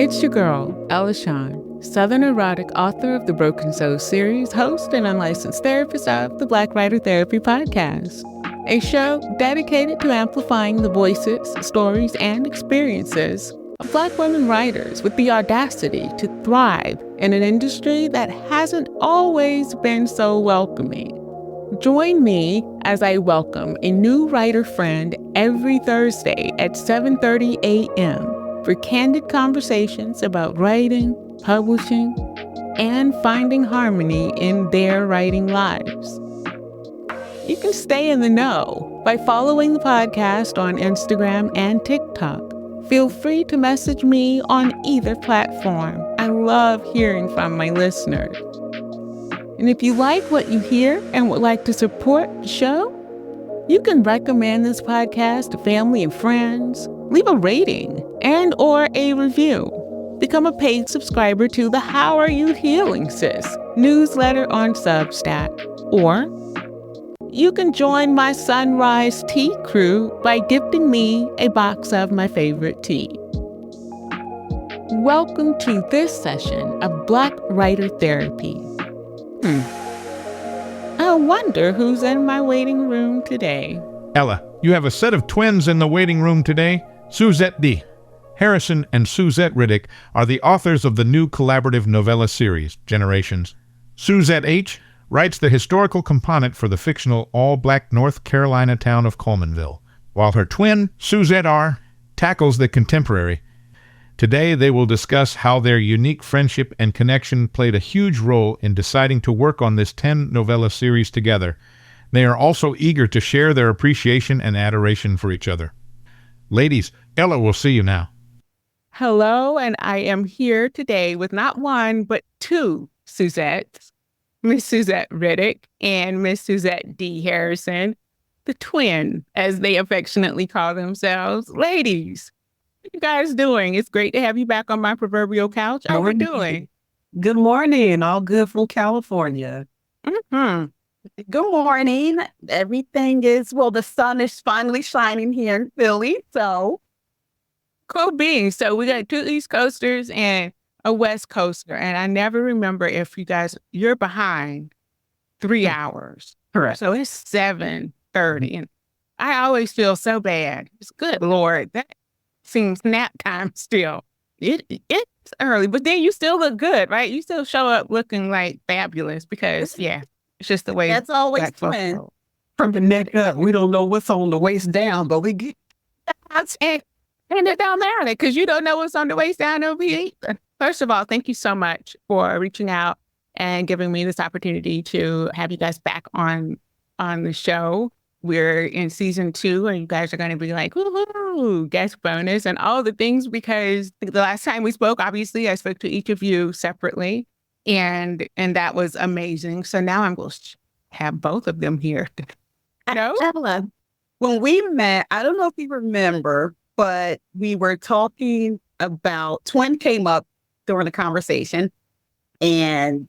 It's your girl, Ella Shawn, Southern erotic author of the Broken Soul series, host and unlicensed therapist of the Black Writer Therapy Podcast, a show dedicated to amplifying the voices, stories, and experiences of Black women writers with the audacity to thrive in an industry that hasn't always been so welcoming. Join me as I welcome a new writer friend every Thursday at 7:30 a.m. for candid conversations about writing, publishing, and finding harmony in their writing lives. You can stay in the know by following the podcast on Instagram and TikTok. Feel free to message me on either platform. I love hearing from my listeners. And if you like what you hear and would like to support the show, you can recommend this podcast to family and friends, leave a rating and or a review. Become a paid subscriber to the How Are You Healing Sis newsletter on Substack. Or you can join my Sunrise Tea crew by gifting me a box of my favorite tea. Welcome to this session of Black Writer Therapy. I wonder who's in my waiting room today. Ella, you have a set of twins in the waiting room today. Suzette D. Harrison and Suzette Riddick are the authors of the new collaborative novella series, Generations. Suzette H. writes the historical component for the fictional all-black North Carolina town of Colemanville, while her twin, Suzette R., tackles the contemporary. Today, they will discuss how their unique friendship and connection played a huge role in deciding to work on this 10-novella series together. They are also eager to share their appreciation and adoration for each other. Ladies, Ella will see you now. Hello, and I am here today with not one, but two Suzettes, Miss Suzette Riddick and Miss Suzette D. Harrison, the twin, as they affectionately call themselves. Ladies, what you guys doing? It's great to have you back on my proverbial couch. How are we doing? Good morning. All good from California. Mm-hmm. Good morning. Everything is, well, the sun is finally shining here in Philly, so. Cool beans. So we got two East Coasters and a West Coaster, and I never remember if you're behind 3 hours. Correct. So it's 7:30, and I always feel so bad. It's good Lord, that seems nap time still. It's early, but then you still look good, right? You still show up looking like fabulous because, yeah, it's just the way. That's always Black folks twin. roll. From the neck up, we don't know what's on the waist down, but we get. And it don't matter because you don't know what's on the waist down over here either. First of all, thank you so much for reaching out and giving me this opportunity to have you guys back on the show. We're in season 2 and you guys are going to be like, woohoo, guest bonus and all the things, because the last time we spoke, obviously I spoke to each of you separately and that was amazing. So now I'm going to have both of them here. No? Ella, when we met, I don't know if you remember, but we were talking about, twin came up during the conversation and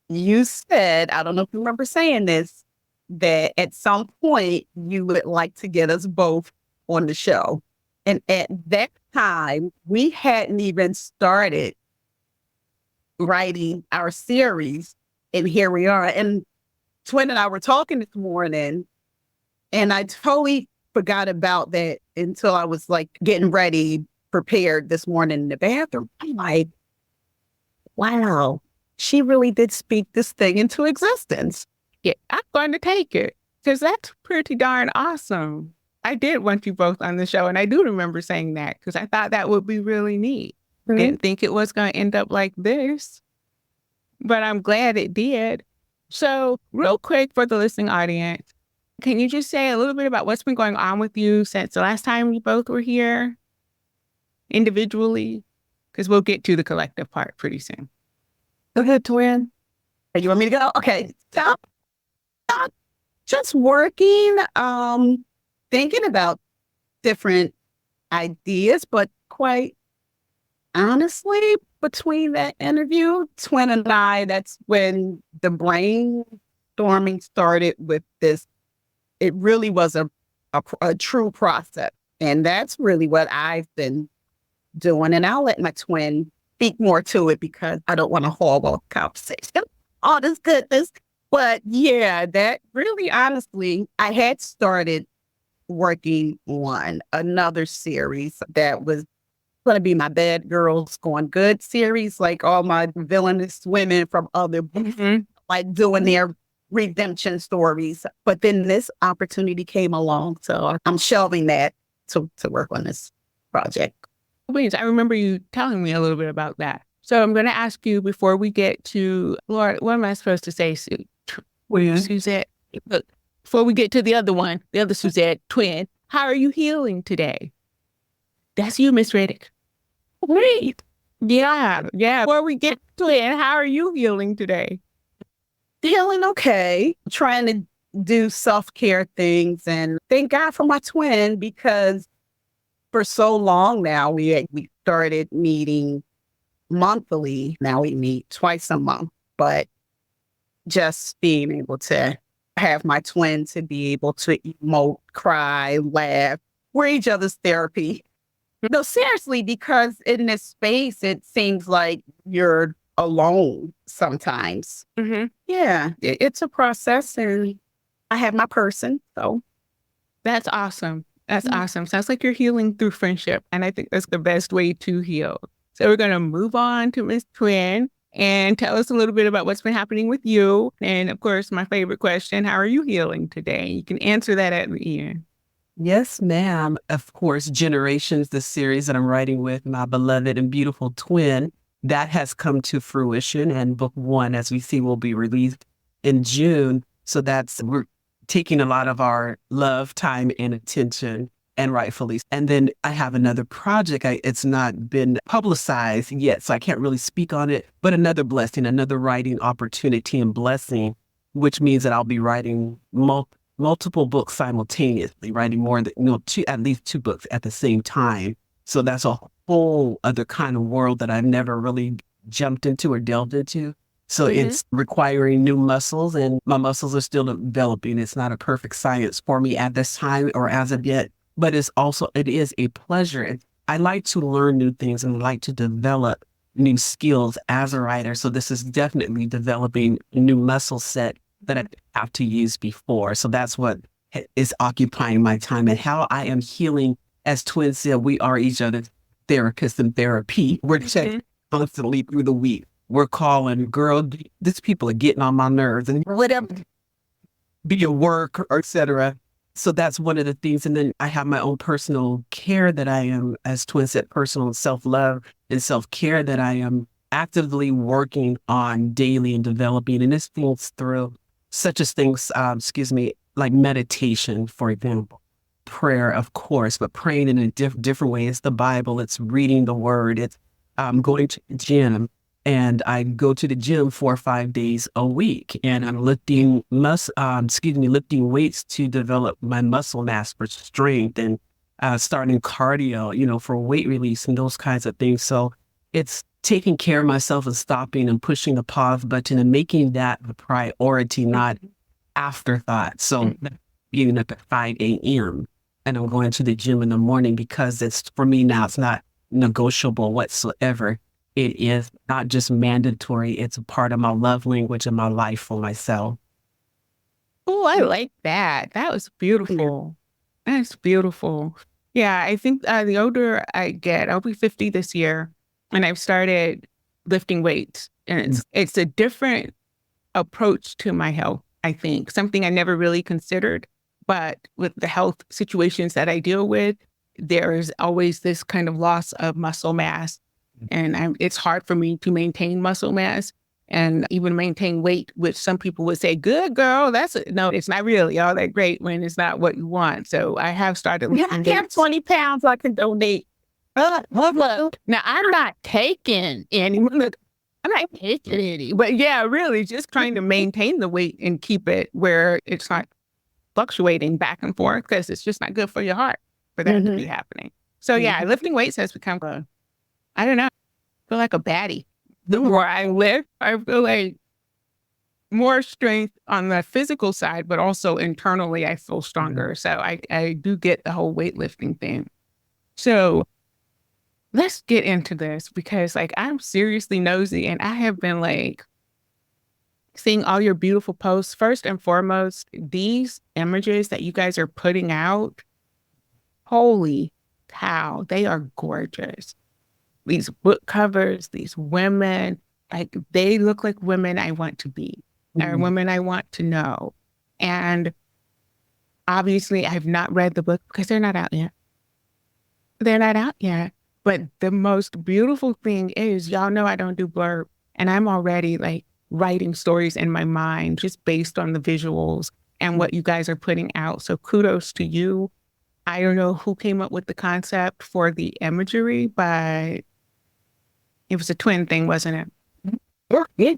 you said, I don't know if you remember saying this, that at some point you would like to get us both on the show. And at that time, we hadn't even started writing our series. And here we are. And Twin and I were talking this morning, and I totally forgot about that until I was like getting ready, prepared this morning in the bathroom. I'm like, wow, she really did speak this thing into existence. Yeah, I'm going to take it because that's pretty darn awesome. I did want you both on the show, and I do remember saying that because I thought that would be really neat. Mm-hmm. Didn't think it was going to end up like this, but I'm glad it did. So real quick for the listening audience, can you just say a little bit about what's been going on with you since the last time we both were here individually? Because we'll get to the collective part pretty soon. Go ahead, Twin. You want me to go? Okay. So, just working, thinking about different ideas, but quite honestly, between that interview, Twin and I, that's when the brainstorming started with this. It really was a true process. And that's really what I've been doing. And I'll let my twin speak more to it because I don't want to hog all the conversation, all this goodness. But yeah, that really honestly, I had started working on another series that was going to be my Bad Girls Going Good series, like all my villainous women from other books, like doing their redemption stories. But then this opportunity came along, so I'm shelving that to work on this project. Wait, I remember you telling me a little bit about that. So I'm going to ask you before we get to, Lord, what am I supposed to say, Suzette? Look, before we get to the other one, the other Suzette twin, how are you healing today? That's you, Miss Riddick. Great. Yeah. Before we get to it, how are you healing today? Feeling okay, trying to do self-care things, and thank God for my twin because for so long now we started meeting monthly. Now we meet twice a month, but just being able to have my twin to be able to emote, cry, laugh, we're each other's therapy. No, seriously, because in this space, it seems like you're alone sometimes. Yeah, it's a process, and I have my person. So that's awesome. That's awesome. Sounds like you're healing through friendship. And I think that's the best way to heal. So we're going to move on to Miss Twin and tell us a little bit about what's been happening with you. And of course, my favorite question, how are you healing today? You can answer that at the end. Yes, ma'am. Of course, Generations, the series that I'm writing with my beloved and beautiful twin, that has come to fruition. And book 1, as we see, will be released in June. So we're taking a lot of our love, time, and attention, and rightfully. And then I have another project. It's not been publicized yet, so I can't really speak on it, but another blessing, another writing opportunity and blessing, which means that I'll be writing multiple books simultaneously, writing more than at least 2 books at the same time. So that's a whole other kind of world that I've never really jumped into or delved into. So it's requiring new muscles, and my muscles are still developing. It's not a perfect science for me at this time or as of yet, but it is a pleasure. And I like to learn new things and like to develop new skills as a writer. So this is definitely developing a new muscle set that I have to use before. So that's what is occupying my time, and how I am healing. As twins said, we are each other's therapists and therapy. We're checking constantly through the week. We're calling, girl, these people are getting on my nerves, and whatever, be your work, or et cetera. So that's one of the things. And then I have my own personal care that I am, as twins said, personal self-love and self-care that I am actively working on daily and developing. And this feels through such as things, like meditation, for example, prayer, of course, but praying in a different way. It's the Bible, it's reading the word, it's going to the gym. And I go to the gym 4 or 5 days a week, and I'm lifting weights to develop my muscle mass for strength, and starting cardio, for weight release and those kinds of things. So it's taking care of myself and stopping and pushing the pause button and making that the priority, not afterthought. So getting up at 5 a.m. and I'm going to the gym in the morning because for me now, it's not negotiable whatsoever. It is not just mandatory. It's a part of my love language and my life for myself. Oh, I like that. That was beautiful. That's beautiful. Yeah, I think the older I get, I'll be 50 this year, and I've started lifting weights. And it's a different approach to my health, I think. Something I never really considered. But with the health situations that I deal with, there is always this kind of loss of muscle mass. And it's hard for me to maintain muscle mass and even maintain weight, which some people would say, good girl, no, it's not really all that great when it's not what you want. So I have started. I have 20 pounds I can donate. Now, I'm not taking any, I'm not taking any, but yeah, really just trying to maintain the weight and keep it where it's not fluctuating back and forth, because it's just not good for your heart for that to be happening. So yeah, lifting weights has become I don't know, I feel like a baddie. The more I lift, I feel like more strength on the physical side, but also internally I feel stronger. So I do get the whole weightlifting thing. So let's get into this because like I'm seriously nosy and I have been like seeing all your beautiful posts. First and foremost, these images that you guys are putting out, holy cow, they are gorgeous. These book covers, these women, like they look like women I want to be or women I want to know. And obviously I've not read the book because they're not out yet. They're not out yet. But the most beautiful thing is, y'all know I don't do blurb, and I'm already like writing stories in my mind just based on the visuals and what you guys are putting out. So kudos to you. I don't know who came up with the concept for the imagery, but it was a twin thing, wasn't it? Yeah.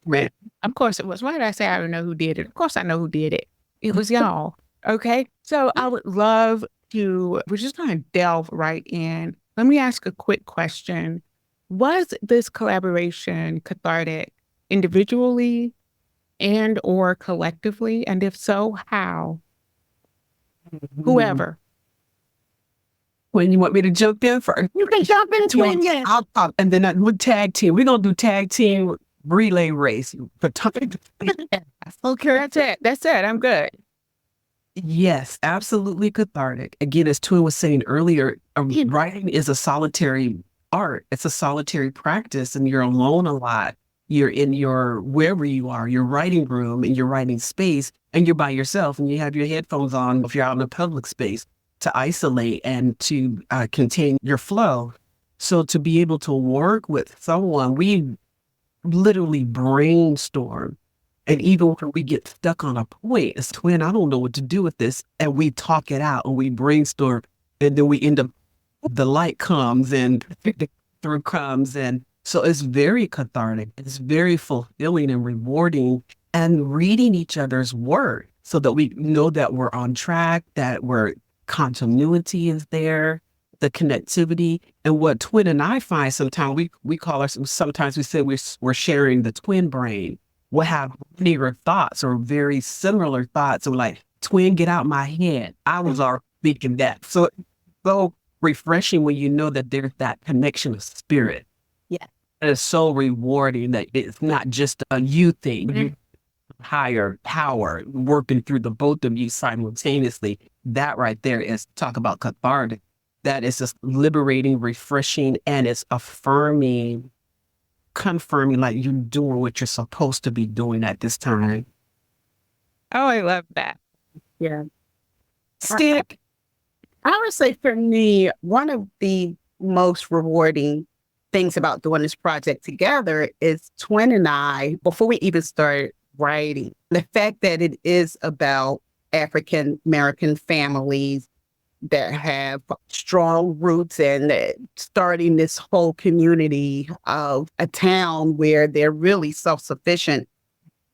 Right. Of course it was. Why did I say I don't know who did it? Of course I know who did it. It was y'all. Okay. So I would love to, we're just going to delve right in. Let me ask a quick question. Was this collaboration cathartic individually and or collectively? And if so, how? Whoever. When you want me to jump in first, You can jump in, twin. Yes. I'll talk, and then we'll tag team. We're gonna do tag team relay race. Okay, that's it. I'm good. Yes, absolutely cathartic. Again, as Twin was saying earlier, writing is a solitary art. It's a solitary practice, and you're alone a lot. You're in your, wherever you are, your writing room, in your writing space, and you're by yourself, and you have your headphones on if you're out in a public space to isolate and to contain your flow. So to be able to work with someone, we literally brainstorm. And even when we get stuck on a point, it's Twin, I don't know what to do with this. And we talk it out and we brainstorm. And then we end up, the light comes and the through comes. And so it's very cathartic. It's very fulfilling and rewarding. And reading each other's work so that we know that we're on track, that continuity is there, the connectivity. And what Twin and I find sometimes, we call ourselves, sometimes we say we're sharing the twin brain. We'll have near thoughts or very similar thoughts. So like, Twin, get out my head. I was already thinking that. So it's so refreshing when you know that there's that connection of spirit. Yeah. And it's so rewarding that it's not just a you thing, higher power working through the both of you simultaneously. That right there is, talk about cathartic. That is just liberating, refreshing, and it's affirming, confirming like you're doing what you're supposed to be doing at this time. Oh, I love that. Yeah. Stick. I would say for me, one of the most rewarding things about doing this project together is Twin and I, before we even started writing, the fact that it is about African American families that have strong roots and starting this whole community of a town where they're really self-sufficient.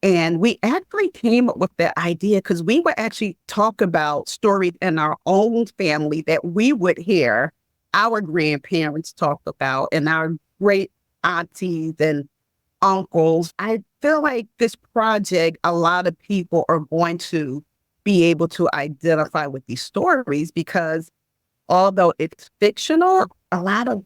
And we actually came up with that idea because we would actually talk about stories in our own family that we would hear our grandparents talk about and our great aunties and uncles. I feel like this project, a lot of people are going to be able to identify with these stories because although it's fictional, a lot of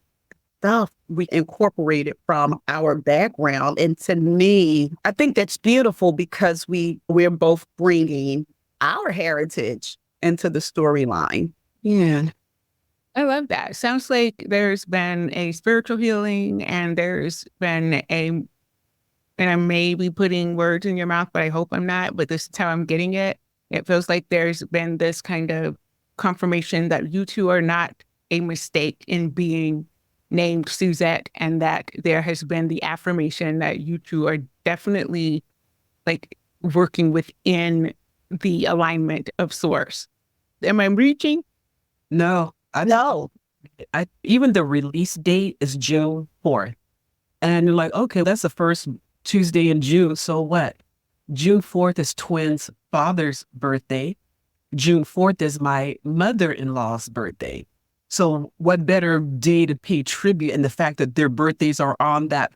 stuff we incorporated from our background. And to me, I think that's beautiful because we're both bringing our heritage into the storyline. Yeah. I love that. Sounds like there's been a spiritual healing and there's been and I may be putting words in your mouth, but I hope I'm not, but this is how I'm getting it. It feels like there's been this kind of confirmation that you two are not a mistake in being named Suzette, and that there has been the affirmation that you two are definitely like working within the alignment of source. Am I reaching? No, I know. Even the release date is June 4th. And you're like, okay, that's the first Tuesday in June. So what? June 4th is Twin's father's birthday. June 4th is my mother-in-law's birthday. So what better day to pay tribute, and the fact that their birthdays are on that,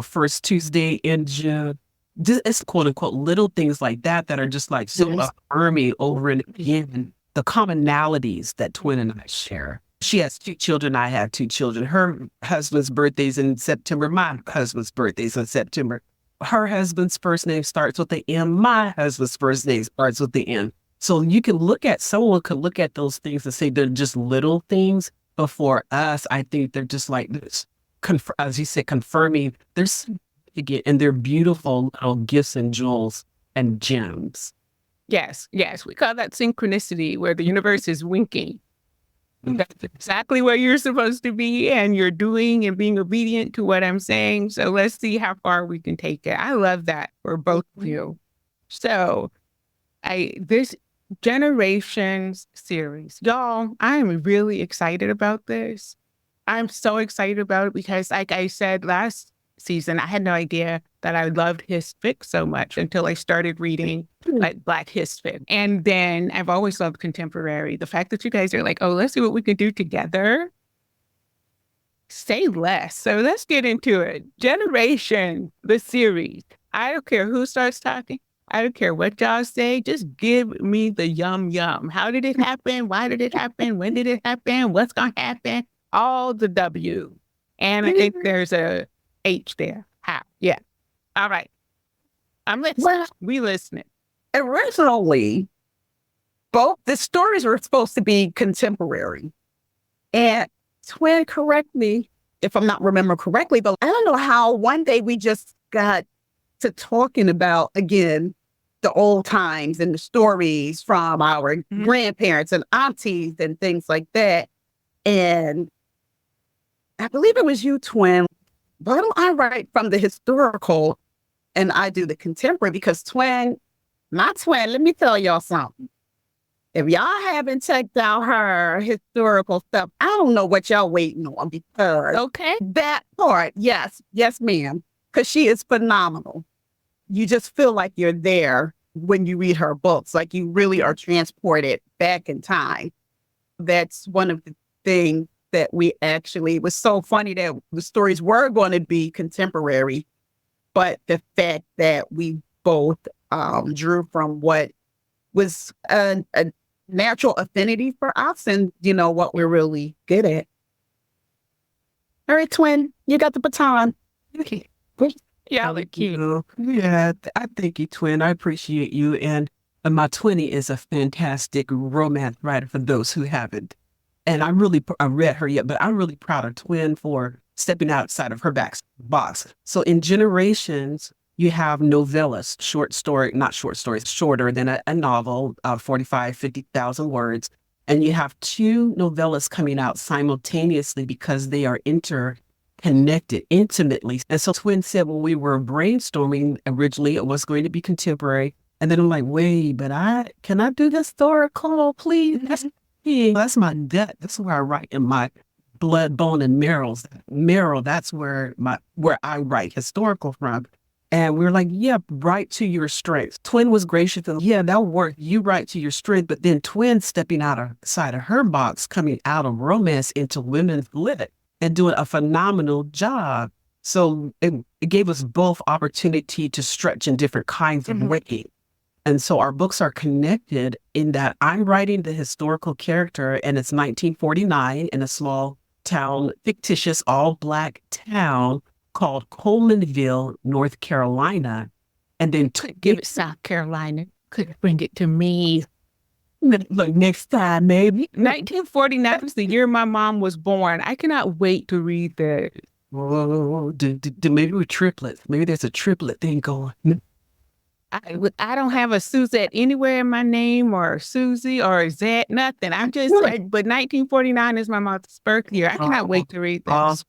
first Tuesday in June. It's quote unquote little things like that that are just like so affirming over and again. The commonalities that Twin and I share. She has 2 children. I have 2 children. Her husband's birthday's in September. My husband's birthday's in September. Her husband's first name starts with the M. My husband's first name starts with the M. So you can someone could look at those things and say they're just little things. But for us, I think they're just like this, as you said, confirming they're significant and they're beautiful little gifts and jewels and gems. Yes. We call that synchronicity, where the universe is winking. That's exactly where you're supposed to be, and you're doing and being obedient to what I'm saying. So let's see how far we can take it. I love that for both of you. So this Generations series, y'all, I'm really excited about this. I'm so excited about it because, like I said last season, I had no idea that I loved hisfic so much until I started reading like Black hisfic. And then I've always loved contemporary. The fact that you guys are like, oh, let's see what we can do together. Say less. So let's get into it. Generation, the series. I don't care who starts talking. I don't care what y'all say. Just give me the yum. How did it happen? Why did it happen? When did it happen? What's going to happen? All the W. And I think there's a H there. How? Yeah. All right. I'm listening. Well, We listening. originally, both the stories were supposed to be contemporary. And Twin, correct me if I'm not remembering correctly, but I don't know how one day we just got to talking about, again, the old times and the stories from our grandparents and aunties and things like that. And I believe it was you, Twin. Why don't I write from the historical and I do the contemporary? Because my twin, let me tell y'all something. If y'all haven't checked out her historical stuff, I don't know what y'all waiting on, because Okay. that part, yes, ma'am, because she is phenomenal. You just feel like you're there when you read her books, like you really are transported back in time. That's one of the things that it was so funny that the stories were going to be contemporary, but the fact that we both drew from what was a natural affinity for us and, what we're really good at. All right, Twin, you got the baton. Yeah, like you. Yeah, I thank you, Twin. I appreciate you. And my twinnie is a fantastic romance writer for those who haven't. And I read her yet, but I'm really proud of Twin for stepping outside of her box. So in Generations, you have novellas, not short stories, shorter than a novel, 45, 50,000 words. And you have 2 novellas coming out simultaneously because they are interconnected intimately. And so Twin said when we were brainstorming originally, it was going to be contemporary. And then I'm like, wait, but can I do historical, please? That's my gut. That's where I write in my blood, bone, and marrow. That's where I write historical from. And we were like, yeah, write to your strengths. Twin was gracious. And yeah, that'll work. You write to your strength. But then Twin stepping outside of her box, coming out of romance into women's lit and doing a phenomenal job. So it gave us both opportunity to stretch in different kinds of ways. And so our books are connected in that I'm writing the historical character, and it's 1949 in a small town, fictitious all-Black town called Colemanville, North Carolina. And then Give it South Carolina. Could bring it to me. Look, next time, maybe. 1949 was the year my mom was born. I cannot wait to read that. Whoa, maybe we're triplets. Maybe there's a triplet thing going. I don't have a Suzette anywhere in my name, or Susie or Zette, nothing. I'm just, but 1949 is my mom's birth year. I cannot wait to read that.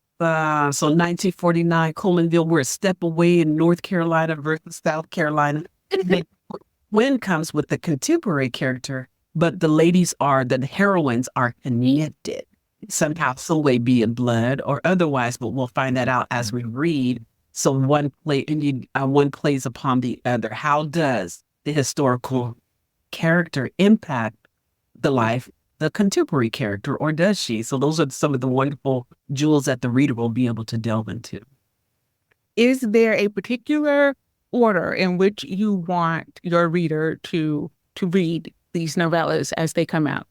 So 1949, Colemanville, we're a step away in North Carolina versus South Carolina. And then Twin comes with the contemporary character, but the heroines are connected somehow, some way, be it blood or otherwise, but we'll find that out as we read. So one plays upon the other. How does the historical character impact the contemporary character, or does she? So those are some of the wonderful jewels that the reader will be able to delve into. Is there a particular order in which you want your reader to read these novellas as they come out?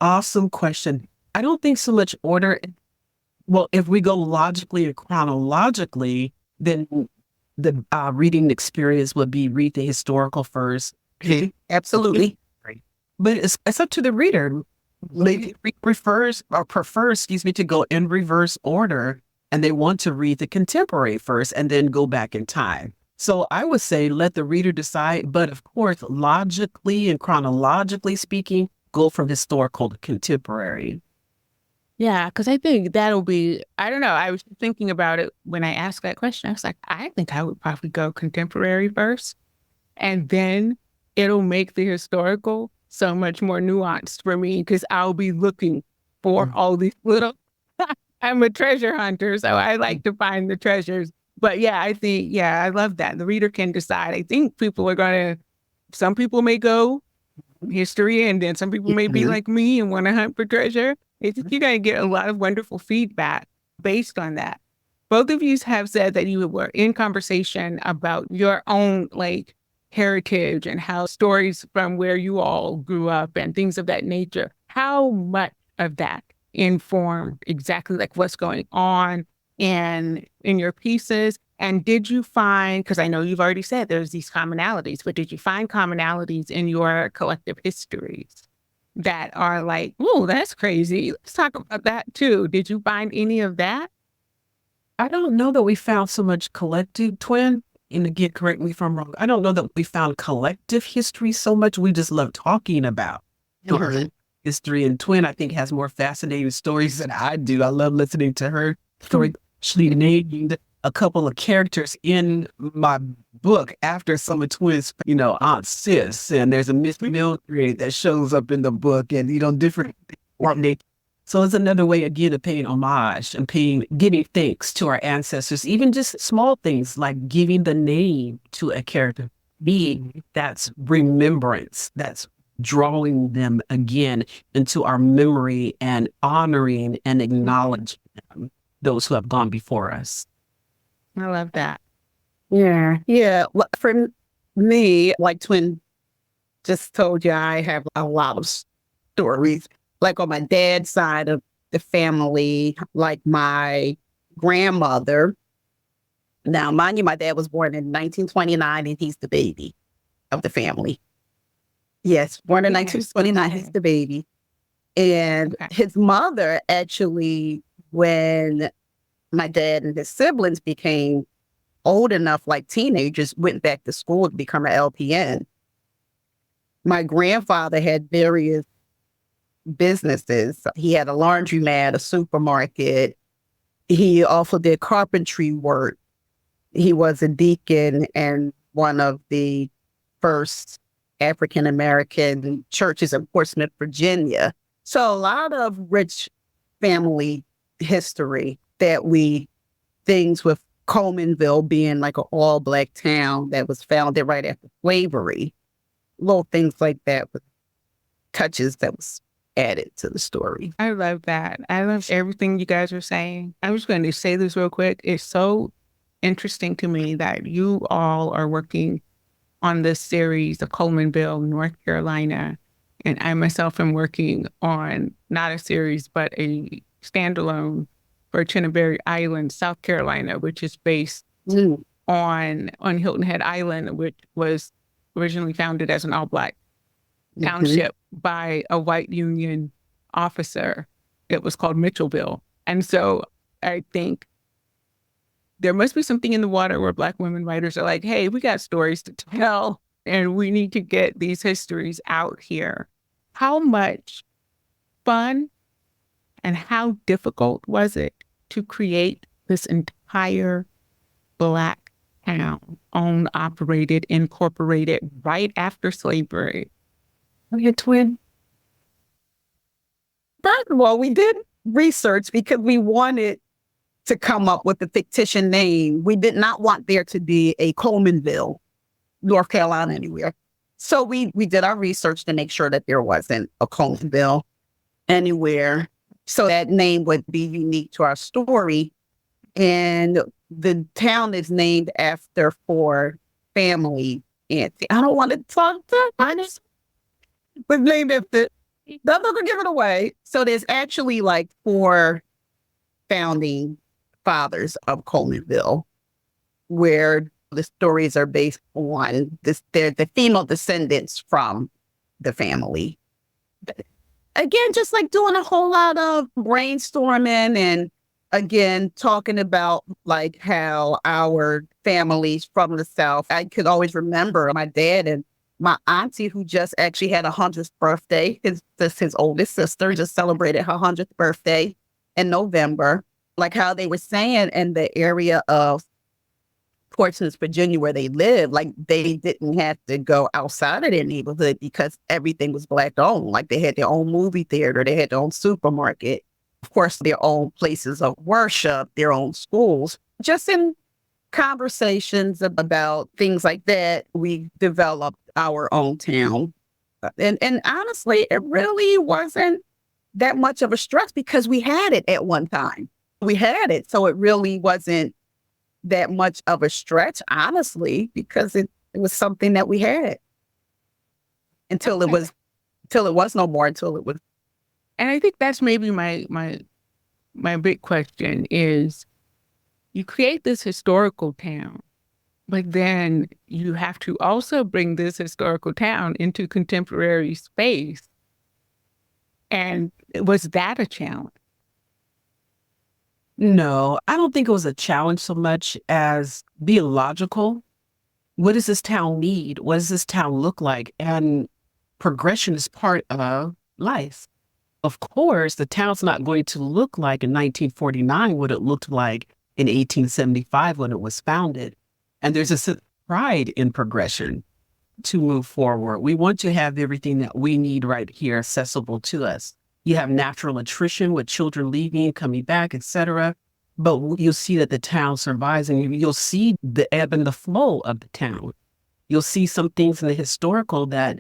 Awesome question. I don't think so much order. Well, if we go logically or chronologically, then the reading experience would be read the historical first. Absolutely. But it's up to the reader. They prefers, to go in reverse order, and they want to read the contemporary first and then go back in time. So I would say let the reader decide, but of course, logically and chronologically speaking, go from historical to contemporary. Yeah, because I think that'll be, I don't know, I was thinking about it when I asked that question. I was like, I think I would probably go contemporary first, and then it'll make the historical so much more nuanced for me because I'll be looking for all these little, I'm a treasure hunter, so I like to find the treasures. But yeah, I think, yeah, I love that. The reader can decide. I think people are going to, some people may go history, and then some people may be like me and want to hunt for treasure. You're going to get a lot of wonderful feedback based on that. Both of you have said that you were in conversation about your own like heritage and how stories from where you all grew up and things of that nature. How much of that informed exactly like what's going on in your pieces? And did you find, because I know you've already said there's these commonalities, but did you find commonalities in your collective histories that are like, oh, that's crazy. Let's talk about that too. Did you find any of that? I don't know that we found so much collective twin. And again, correct me if I'm wrong. I don't know that we found collective history so much. We just love talking about history. And Twin, I think, has more fascinating stories than I do. I love listening to her story. She named a couple of characters in my book after some of Twin's, Aunt Sis. And there's a Miss Mildred that shows up in the book, and, different. So it's another way, again, of paying homage and giving thanks to our ancestors, even just small things like giving the name to a character being. That's remembrance. That's drawing them again into our memory and honoring and acknowledging them, those who have gone before us. I love that. Yeah. Yeah. Well, for me, like Twin just told you, I have a lot of stories. Like on my dad's side of the family, like my grandmother. Now, mind you, my dad was born in 1929 and he's the baby of the family. Yes, born in 1929, he's the baby. And his mother actually, when my dad and his siblings became old enough, like teenagers, went back to school to become an LPN. My grandfather had various businesses. He had a laundromat, a supermarket. He also did carpentry work. He was a deacon in one of the first African-American churches in Portsmouth, Virginia. So a lot of rich family history things with Colemanville being like an all-Black town that was founded right after slavery. Little things like that with touches that was added to the story. I love that. I love everything you guys are saying. I'm just going to say this real quick. It's so interesting to me that you all are working on this series of Colemanville, North Carolina. And I myself am working on not a series, but a standalone for Chinnaberry Island, South Carolina, which is based on Hilton Head Island, which was originally founded as an all-Black township by a white Union officer. It was called Mitchellville. And so I think there must be something in the water where Black women writers are like, hey, we got stories to tell and we need to get these histories out here. How much fun and how difficult was it to create this entire Black town, owned, operated, incorporated right after slavery? Your Twin? First of all, we did research because we wanted to come up with a fictitious name. We did not want there to be a Colemanville, North Carolina, anywhere. So we did our research to make sure that there wasn't a Colemanville anywhere. So that name would be unique to our story. And the town is named after 4 family aunts. I don't want to talk to honest. Was named after Don't look give it away. So there's actually like 4 founding fathers of Colemanville, where the stories are based on this. They're the female descendants from the family. Again, just like doing a whole lot of brainstorming and again talking about like how our families from the South. I could always remember my dad and my auntie, who just actually had 100th birthday. His oldest sister just celebrated her 100th birthday in November. Like how they were saying in the area of Portsmouth, Virginia, where they live, like they didn't have to go outside of their neighborhood because everything was Black owned. Like they had their own movie theater, they had their own supermarket, of course, their own places of worship, their own schools. Just in conversations about things like that, we developed our own town. And honestly, it really wasn't that much of a stress because we had it at one time. We had it. So it really wasn't that much of a stretch, honestly, because it was something that we had until it was no more, until it was. And I think that's maybe my big question is, you create this historical town, but then you have to also bring this historical town into contemporary space. And was that a challenge? No, I don't think it was a challenge so much as being logical. What does this town need? What does this town look like? And progression is part of life. Of course, the town's not going to look like in 1949 what it looked like in 1875 when it was founded. And there's a sense of pride in progression to move forward. We want to have everything that we need right here accessible to us. You have natural attrition with children leaving, coming back, etc. But you'll see that the town survives, and you'll see the ebb and the flow of the town. You'll see some things in the historical that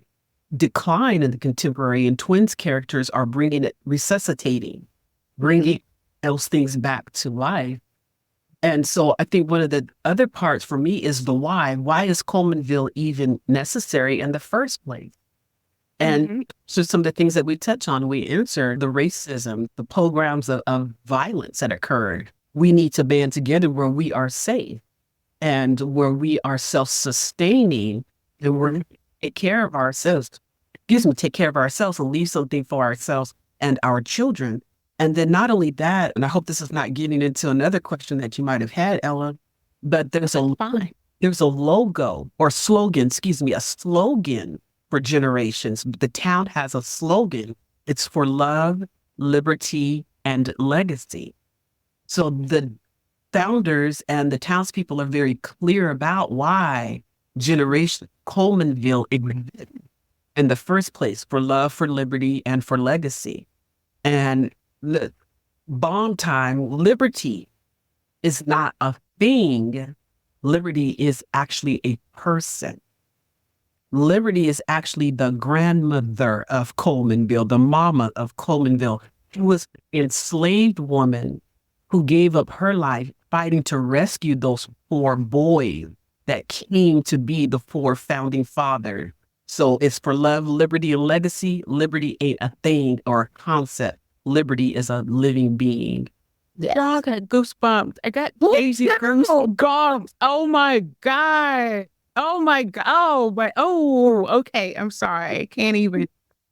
decline in the contemporary, and Twins characters are bringing it, resuscitating, bringing those things back to life. And so I think one of the other parts for me is the why. Why is Colemanville even necessary in the first place? And so some of the things that we touch on, we answer the racism, the programs of violence that occurred. We need to band together where we are safe and where we are self-sustaining and we're take care of ourselves. Take care of ourselves and leave something for ourselves and our children. And then not only that, and I hope this is not getting into another question that you might have had, Ella, but there's a logo or slogan, a slogan for generations. The town has a slogan. It's for love, liberty, and legacy. So the founders and the townspeople are very clear about why generation Colemanville existed in the first place, for love, for liberty, and for legacy. And the bomb time, liberty is not a thing. Liberty is actually a person. Liberty is actually the grandmother of Colemanville, the mama of Colemanville. She was an enslaved woman who gave up her life fighting to rescue those 4 boys that came to be the 4 founding fathers. So it's for love, liberty, and legacy. Liberty ain't a thing or a concept. Liberty is a living being. Yeah, I got goosebumps. I got crazy goosebumps. Oh my God. Oh my God. Okay. I'm sorry. I can't even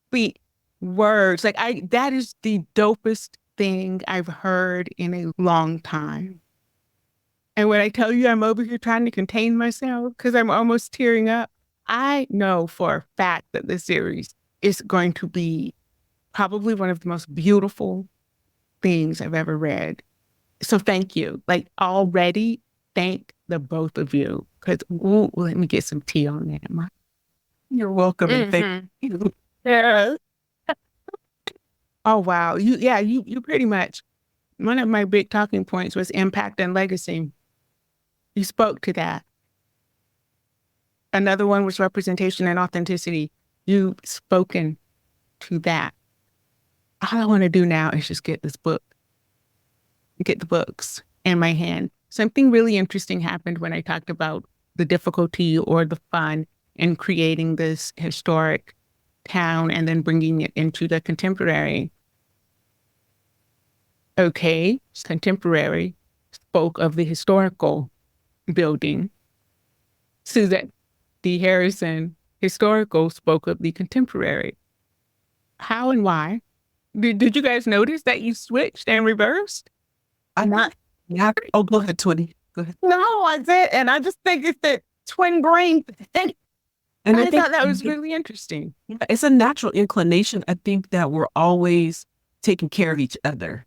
speak words. That is the dopest thing I've heard in a long time. And when I tell you I'm over here trying to contain myself because I'm almost tearing up, I know for a fact that this series is going to be probably one of the most beautiful things I've ever read. So thank you. Already, thank the both of you. Because, let me get some tea on that. You're welcome. And thank you. Yeah. Oh, wow. You pretty much, one of my big talking points was impact and legacy. You spoke to that. Another one was representation and authenticity. You've spoken to that. All I want to do now is just get the books in my hand. Something really interesting happened when I talked about the difficulty or the fun in creating this historic town and then bringing it into the contemporary. Okay, contemporary spoke of the historical building. Suzette D. Harrison, historical, spoke of the contemporary. How and why? Did you guys notice that you switched and reversed? I'm not. Yeah. Oh, go ahead, Twinny. Go ahead. No, I did. And I just think it's the twin brain thing. And I thought that was really interesting. It's a natural inclination. I think that we're always taking care of each other.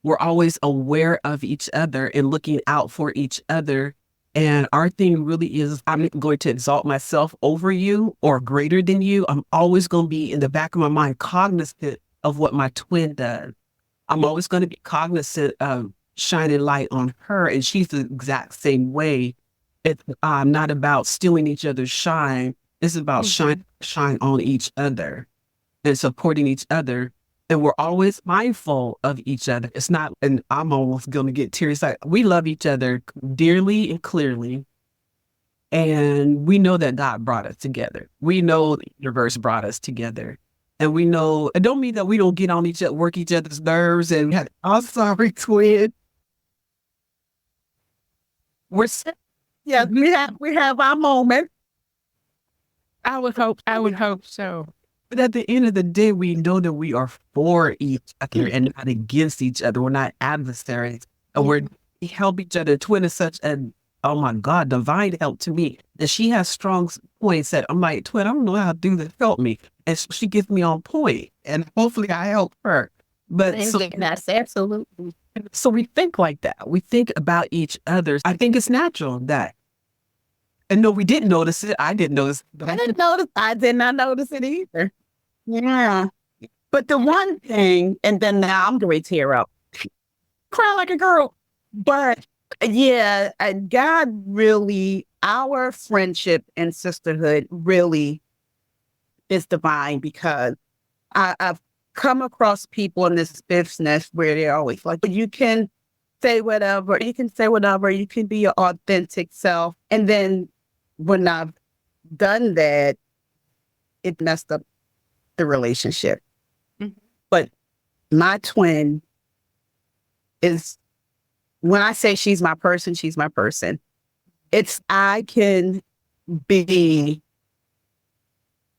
We're always aware of each other and looking out for each other. And our thing really is, I'm going to exalt myself over you or greater than you. I'm always going to be in the back of my mind cognizant of what my twin does. I'm always going to be cognizant of shining light on her. And she's the exact same way. It's not about stealing each other's shine. It's about shine on each other and supporting each other. And we're always mindful of each other. It's not, and I'm almost going to get teary. Like, we love each other dearly and clearly. And we know that God brought us together. We know the universe brought us together. And we know, it don't mean that we don't get on each other, work each other's nerves and I'm sorry, twin. Yeah, we have our moment. I would hope so. But at the end of the day, we know that we are for each other and not against each other. We're not adversaries. And we help each other. Twin is such an, oh my God, divine help to me. And she has strong points that I'm like, twin, I don't know how to do this. Help me. And she gets me on point. And hopefully I help her. But That's absolutely. so we think like that. We think about each other. I think it's natural that. And no, we didn't notice it. I didn't notice. But I didn't notice. I did not notice it either. Yeah. But the one thing, and then now I'm going to tear up, cry like a girl. But yeah, God really, our friendship and sisterhood really is divine, because I've come across people in this business where they're always like, you can say whatever, you can be your authentic self. And then when I've done that, it messed up the relationship. Mm-hmm. But my twin is, when I say she's my person, she's my person. It's, I can be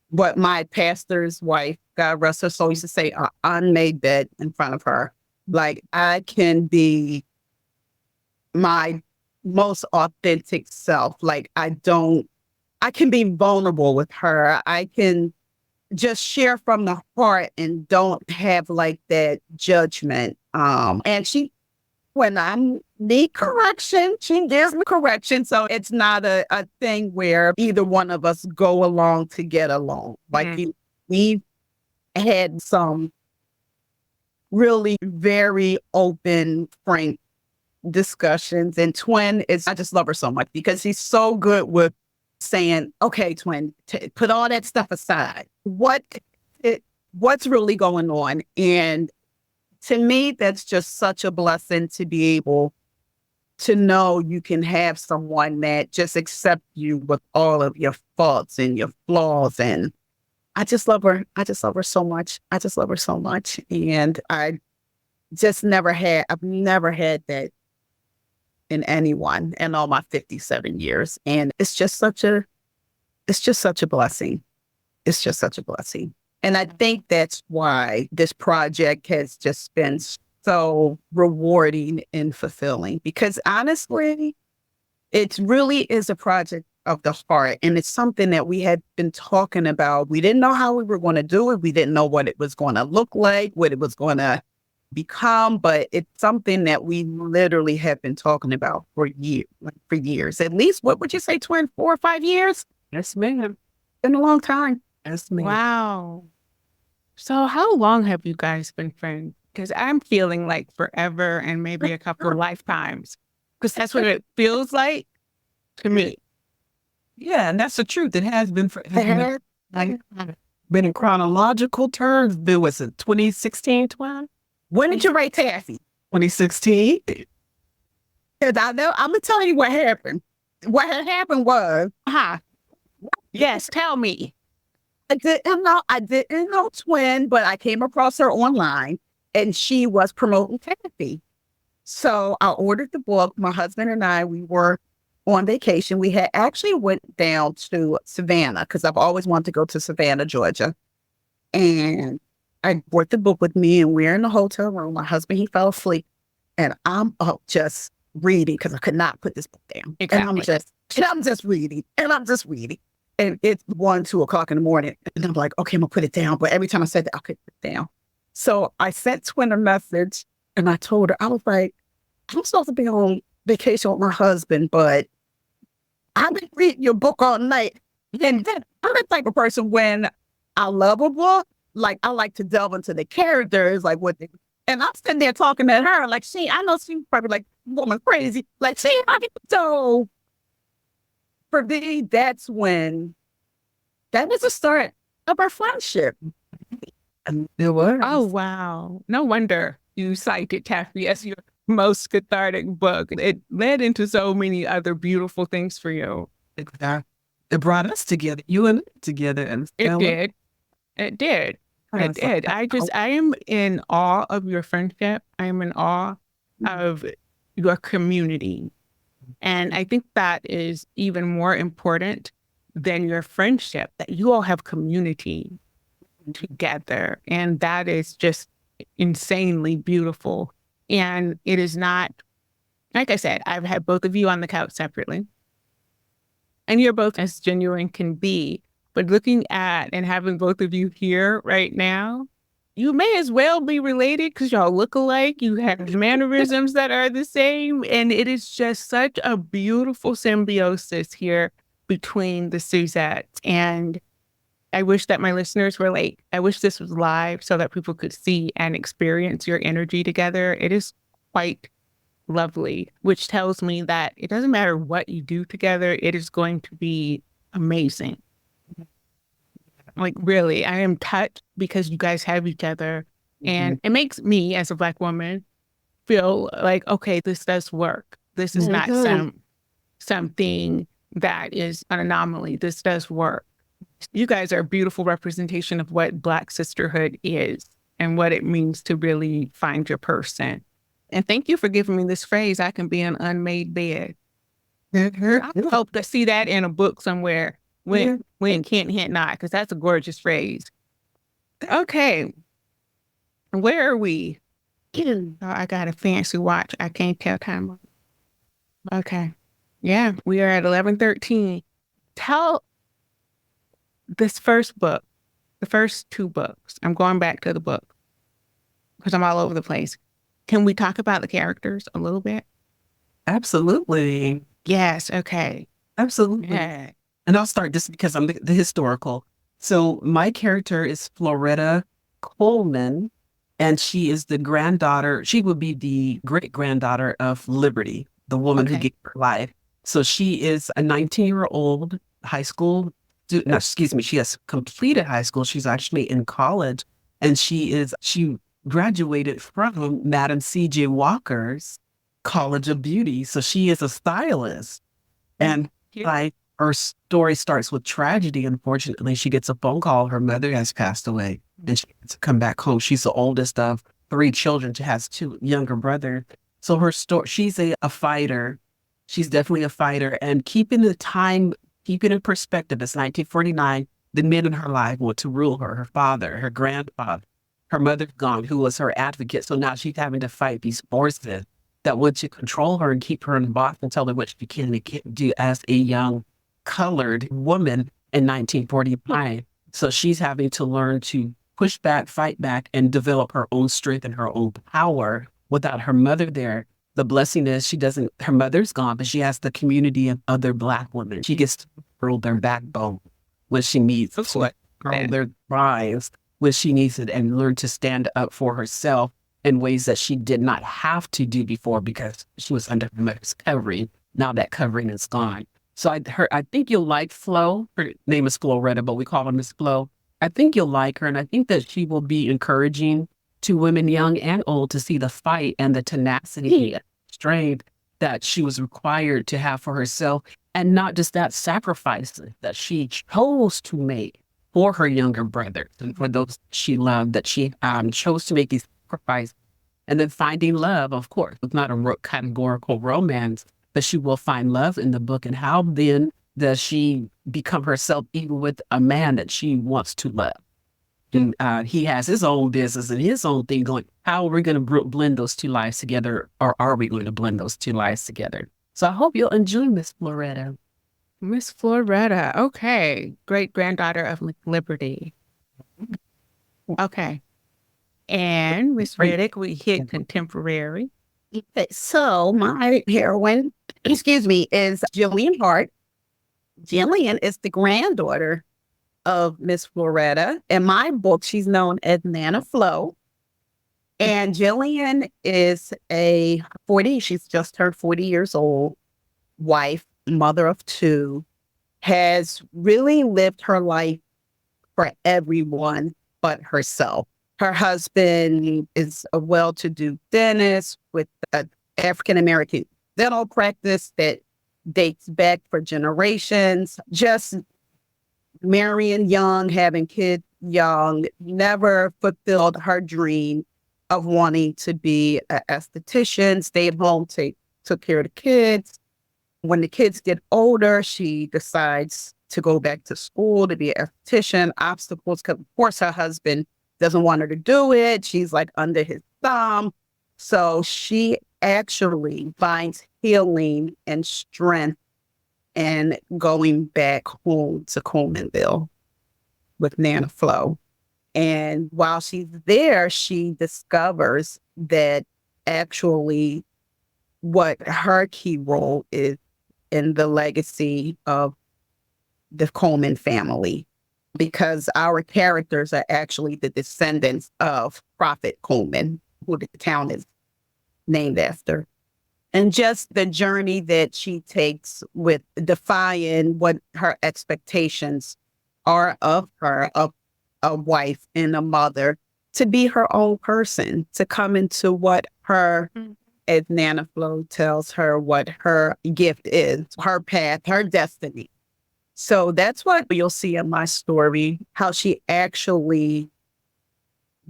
what my pastor's wife, God rest her soul, used to say, an unmade bed in front of her. Like, I can be my most authentic self. Like, I can be vulnerable with her. I can just share from the heart and don't have like that judgment. And she, when I need correction, she gives me correction. So it's not a thing where either one of us go along to get along. Like, we've had some really very open, frank discussions. And twin is, I just love her so much because he's so good with saying, okay, twin, put all that stuff aside. What's really going on? And to me, that's just such a blessing to be able to know you can have someone that just accepts you with all of your faults and your flaws. And I just love her. I just love her so much. I just love her so much. And I've never had that in anyone in all my 57 years. And it's just such a blessing. It's just such a blessing. And I think that's why this project has just been so rewarding and fulfilling, because honestly, it really is a project of the heart. And it's something that we had been talking about. We didn't know how we were going to do it. We didn't know what it was going to look like, what it was going to become, but it's something that we literally have been talking about for years. At least, what would you say, twin, 4 or 5 years? Yes, ma'am. Been a long time. Yes, ma'am. Wow. So how long have you guys been friends? Because I'm feeling like forever and maybe a couple of lifetimes, because that's what it feels like to me. Yeah, and that's the truth. It has been been in chronological terms. Been, was it 2016, twin? When did you write Taffy? 2016. Because I know, I'm going to tell you what happened. What had happened was, Yes, tell me. I didn't know Twin, but I came across her online and she was promoting therapy. So I ordered the book. My husband and I, we were on vacation. We had actually went down to Savannah because I've always wanted to go to Savannah, Georgia. And I brought the book with me and we're in the hotel room. My husband, he fell asleep and I'm up just reading because I could not put this book down. Exactly. And I'm just reading and I'm just reading. And it's 1, 2 o'clock in the morning. And I'm like, okay, I'm gonna put it down. But every time I said that, I couldn't put it down. So I sent Twin a message and I told her, I was like, I'm supposed to be on vacation with my husband, but I've been reading your book all night. And then I'm the type of person when I love a book, like I like to delve into the characters, like what they, and I'm sitting there talking to her, like, I know she's probably like, woman crazy. Like, so for me, that was the start of our friendship. And it was. Oh, wow. No wonder you cited Taffy as your most cathartic book. It led into so many other beautiful things for you. Exactly. It brought us together, you and I together. And It did. It did. It did. I am in awe of your friendship. I am in awe of your community. And I think that is even more important than your friendship, that you all have community together. And that is just insanely beautiful. And it is not, like I said, I've had both of you on the couch separately. And you're both as genuine can be. But looking at and having both of you here right now, you may as well be related because y'all look alike. You have mannerisms that are the same. And it is just such a beautiful symbiosis here between the Suzettes. And I wish that my listeners were like, I wish this was live so that people could see and experience your energy together. It is quite lovely, which tells me that it doesn't matter what you do together, it is going to be amazing. Like, really, I am touched because you guys have each other. And it makes me, as a Black woman, feel like, okay, this does work. This is not something that is an anomaly. This does work. You guys are a beautiful representation of what Black sisterhood is and what it means to really find your person. And thank you for giving me this phrase, I can be an unmade bed. I hope to see that in a book somewhere when Can't Hint Not, because that's a gorgeous phrase. Okay. Where are we? Oh, I got a fancy watch. I can't tell time. Okay. Yeah, we are at 11:13. Tell this first book, the first 2 books. I'm going back to the book because I'm all over the place. Can we talk about the characters a little bit? Absolutely. Yes. Okay. Absolutely. Yeah. And I'll start just because I'm the historical. So my character is Floretta Coleman, and she is the granddaughter. She would be the great-granddaughter of Liberty, the woman who gave her life. So she is a 19-year-old high school student. No, excuse me. She has completed high school. She's actually in college, and she graduated from Madam C.J. Walker's College of Beauty. So she is a stylist. And her story starts with tragedy. Unfortunately, she gets a phone call. Her mother has passed away and she has to come back home. She's the oldest of 3 children. She has 2 younger brothers. So her story, she's a fighter. She's definitely a fighter. And keeping in perspective, it's 1949. The men in her life want to rule her father, her grandfather, her mother gone, who was her advocate. So now she's having to fight these forces that want to control her and keep her in the box and tell her what she can and can't do as a young colored woman in 1949. So she's having to learn to push back, fight back, and develop her own strength and her own power without her mother there. The blessing is her mother's gone, but she has the community of other Black women. She gets to build their backbone when she needs to grow their lives when she needs it and learn to stand up for herself in ways that she did not have to do before because she was under her mother's covering. Now that covering is gone. So I think you'll like Flo. Her name is Floretta, but we call her Miss Flo. I think you'll like her, and I think that she will be encouraging to women young and old to see the fight and the tenacity and strength that she was required to have for herself, and not just that, sacrifice that she chose to make for her younger brothers and for those she loved, that she chose to make these sacrifices. And then finding love, of course, it's not a categorical romance, but she will find love in the book. And how then does she become herself even with a man that she wants to love? And he has his own business and his own thing going. How are we going to blend those two lives together? Or are we going to blend those two lives together? So I hope you'll enjoy Miss Floretta. Miss Floretta. Okay. Great granddaughter of Liberty. Okay. And Miss Riddick, we hit contemporary. Okay, so my heroine, is Jillian Hart. Jillian is the granddaughter of Miss Floretta. In my book, she's known as Nana Flo. And Jillian is she's just turned 40 years old, wife, mother of two, has really lived her life for everyone but herself. Her husband is a well-to-do dentist with an African-American dental practice that dates back for generations. Just marrying young, having kids young, never fulfilled her dream of wanting to be an esthetician, stayed home, took care of the kids. When the kids get older, she decides to go back to school to be an esthetician. Obstacles, because of course her husband doesn't want her to do it. She's like under his thumb. So she actually finds healing and strength and going back home to Colemanville with Nana Flo. And while she's there, she discovers that actually what her key role is in the legacy of the Coleman family, because our characters are actually the descendants of Prophet Coleman, who the town is named after. And just the journey that she takes with defying what her expectations are of her, of a wife and a mother, to be her own person, to come into what her, as Nana Flo tells her, what her gift is, her path, her destiny. So that's what you'll see in my story, how she actually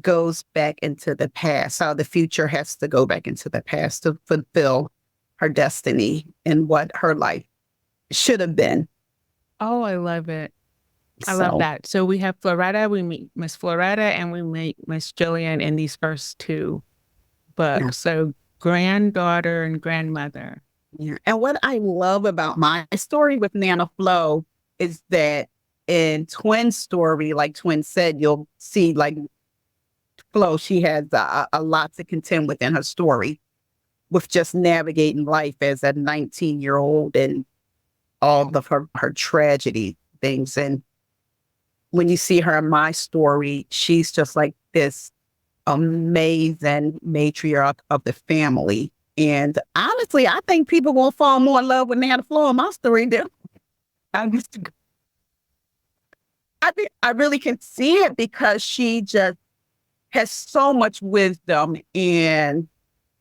goes back into the past, how the future has to go back into the past to fulfill her destiny and what her life should have been. Oh, I love it. I love that. So we have Floretta, we meet Miss Floretta, and we meet Miss Jillian in these first two books. Yeah. So granddaughter and grandmother. Yeah. And what I love about my story with Nana Flo is that in Twin's story, like Twin said, you'll see like Flo, she has a lot to contend with in her story with just navigating life as a 19-year-old and all of her tragedy things. And when you see her in my story, she's just like this amazing matriarch of the family. And honestly, I think people will fall more in love with Nana Flo in my story than I think I really can see it, because she just has so much wisdom, and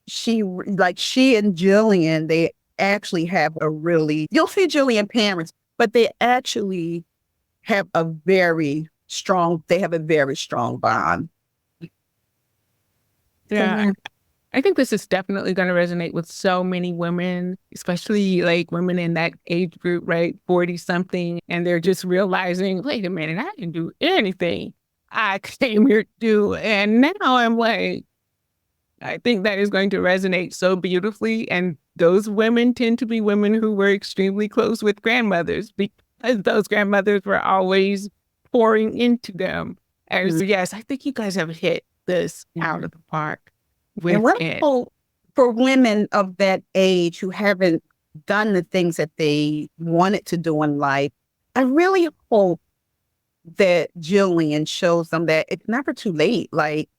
she and Jillian, they actually have you'll see Jillian parents, but they actually have a very strong bond. Yeah. I think this is definitely going to resonate with so many women, especially like women in that age group, right? 40 something. And they're just realizing, wait a minute, I didn't do anything I came here to do. And now I'm like, I think that is going to resonate so beautifully. And those women tend to be women who were extremely close with grandmothers, because those grandmothers were always pouring into them. And so, yes, I think you guys have hit this out of the park. And what I hope for women of that age who haven't done the things that they wanted to do in life, I really hope that Jillian shows them that it's never too late. Like,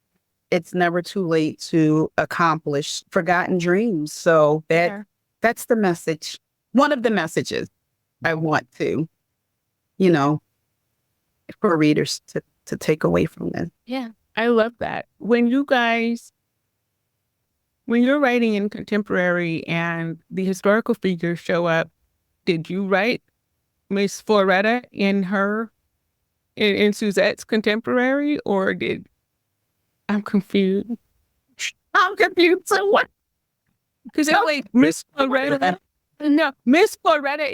it's never too late to accomplish forgotten dreams. So that's the message. One of the messages I want to, for readers to take away from this. Yeah, I love that. When you're writing in contemporary and the historical figures show up, did you write Miss Floretta in in Suzette's contemporary, or I'm confused? I'm confused. So what? Because wait, Miss Floretta. No, Miss Floretta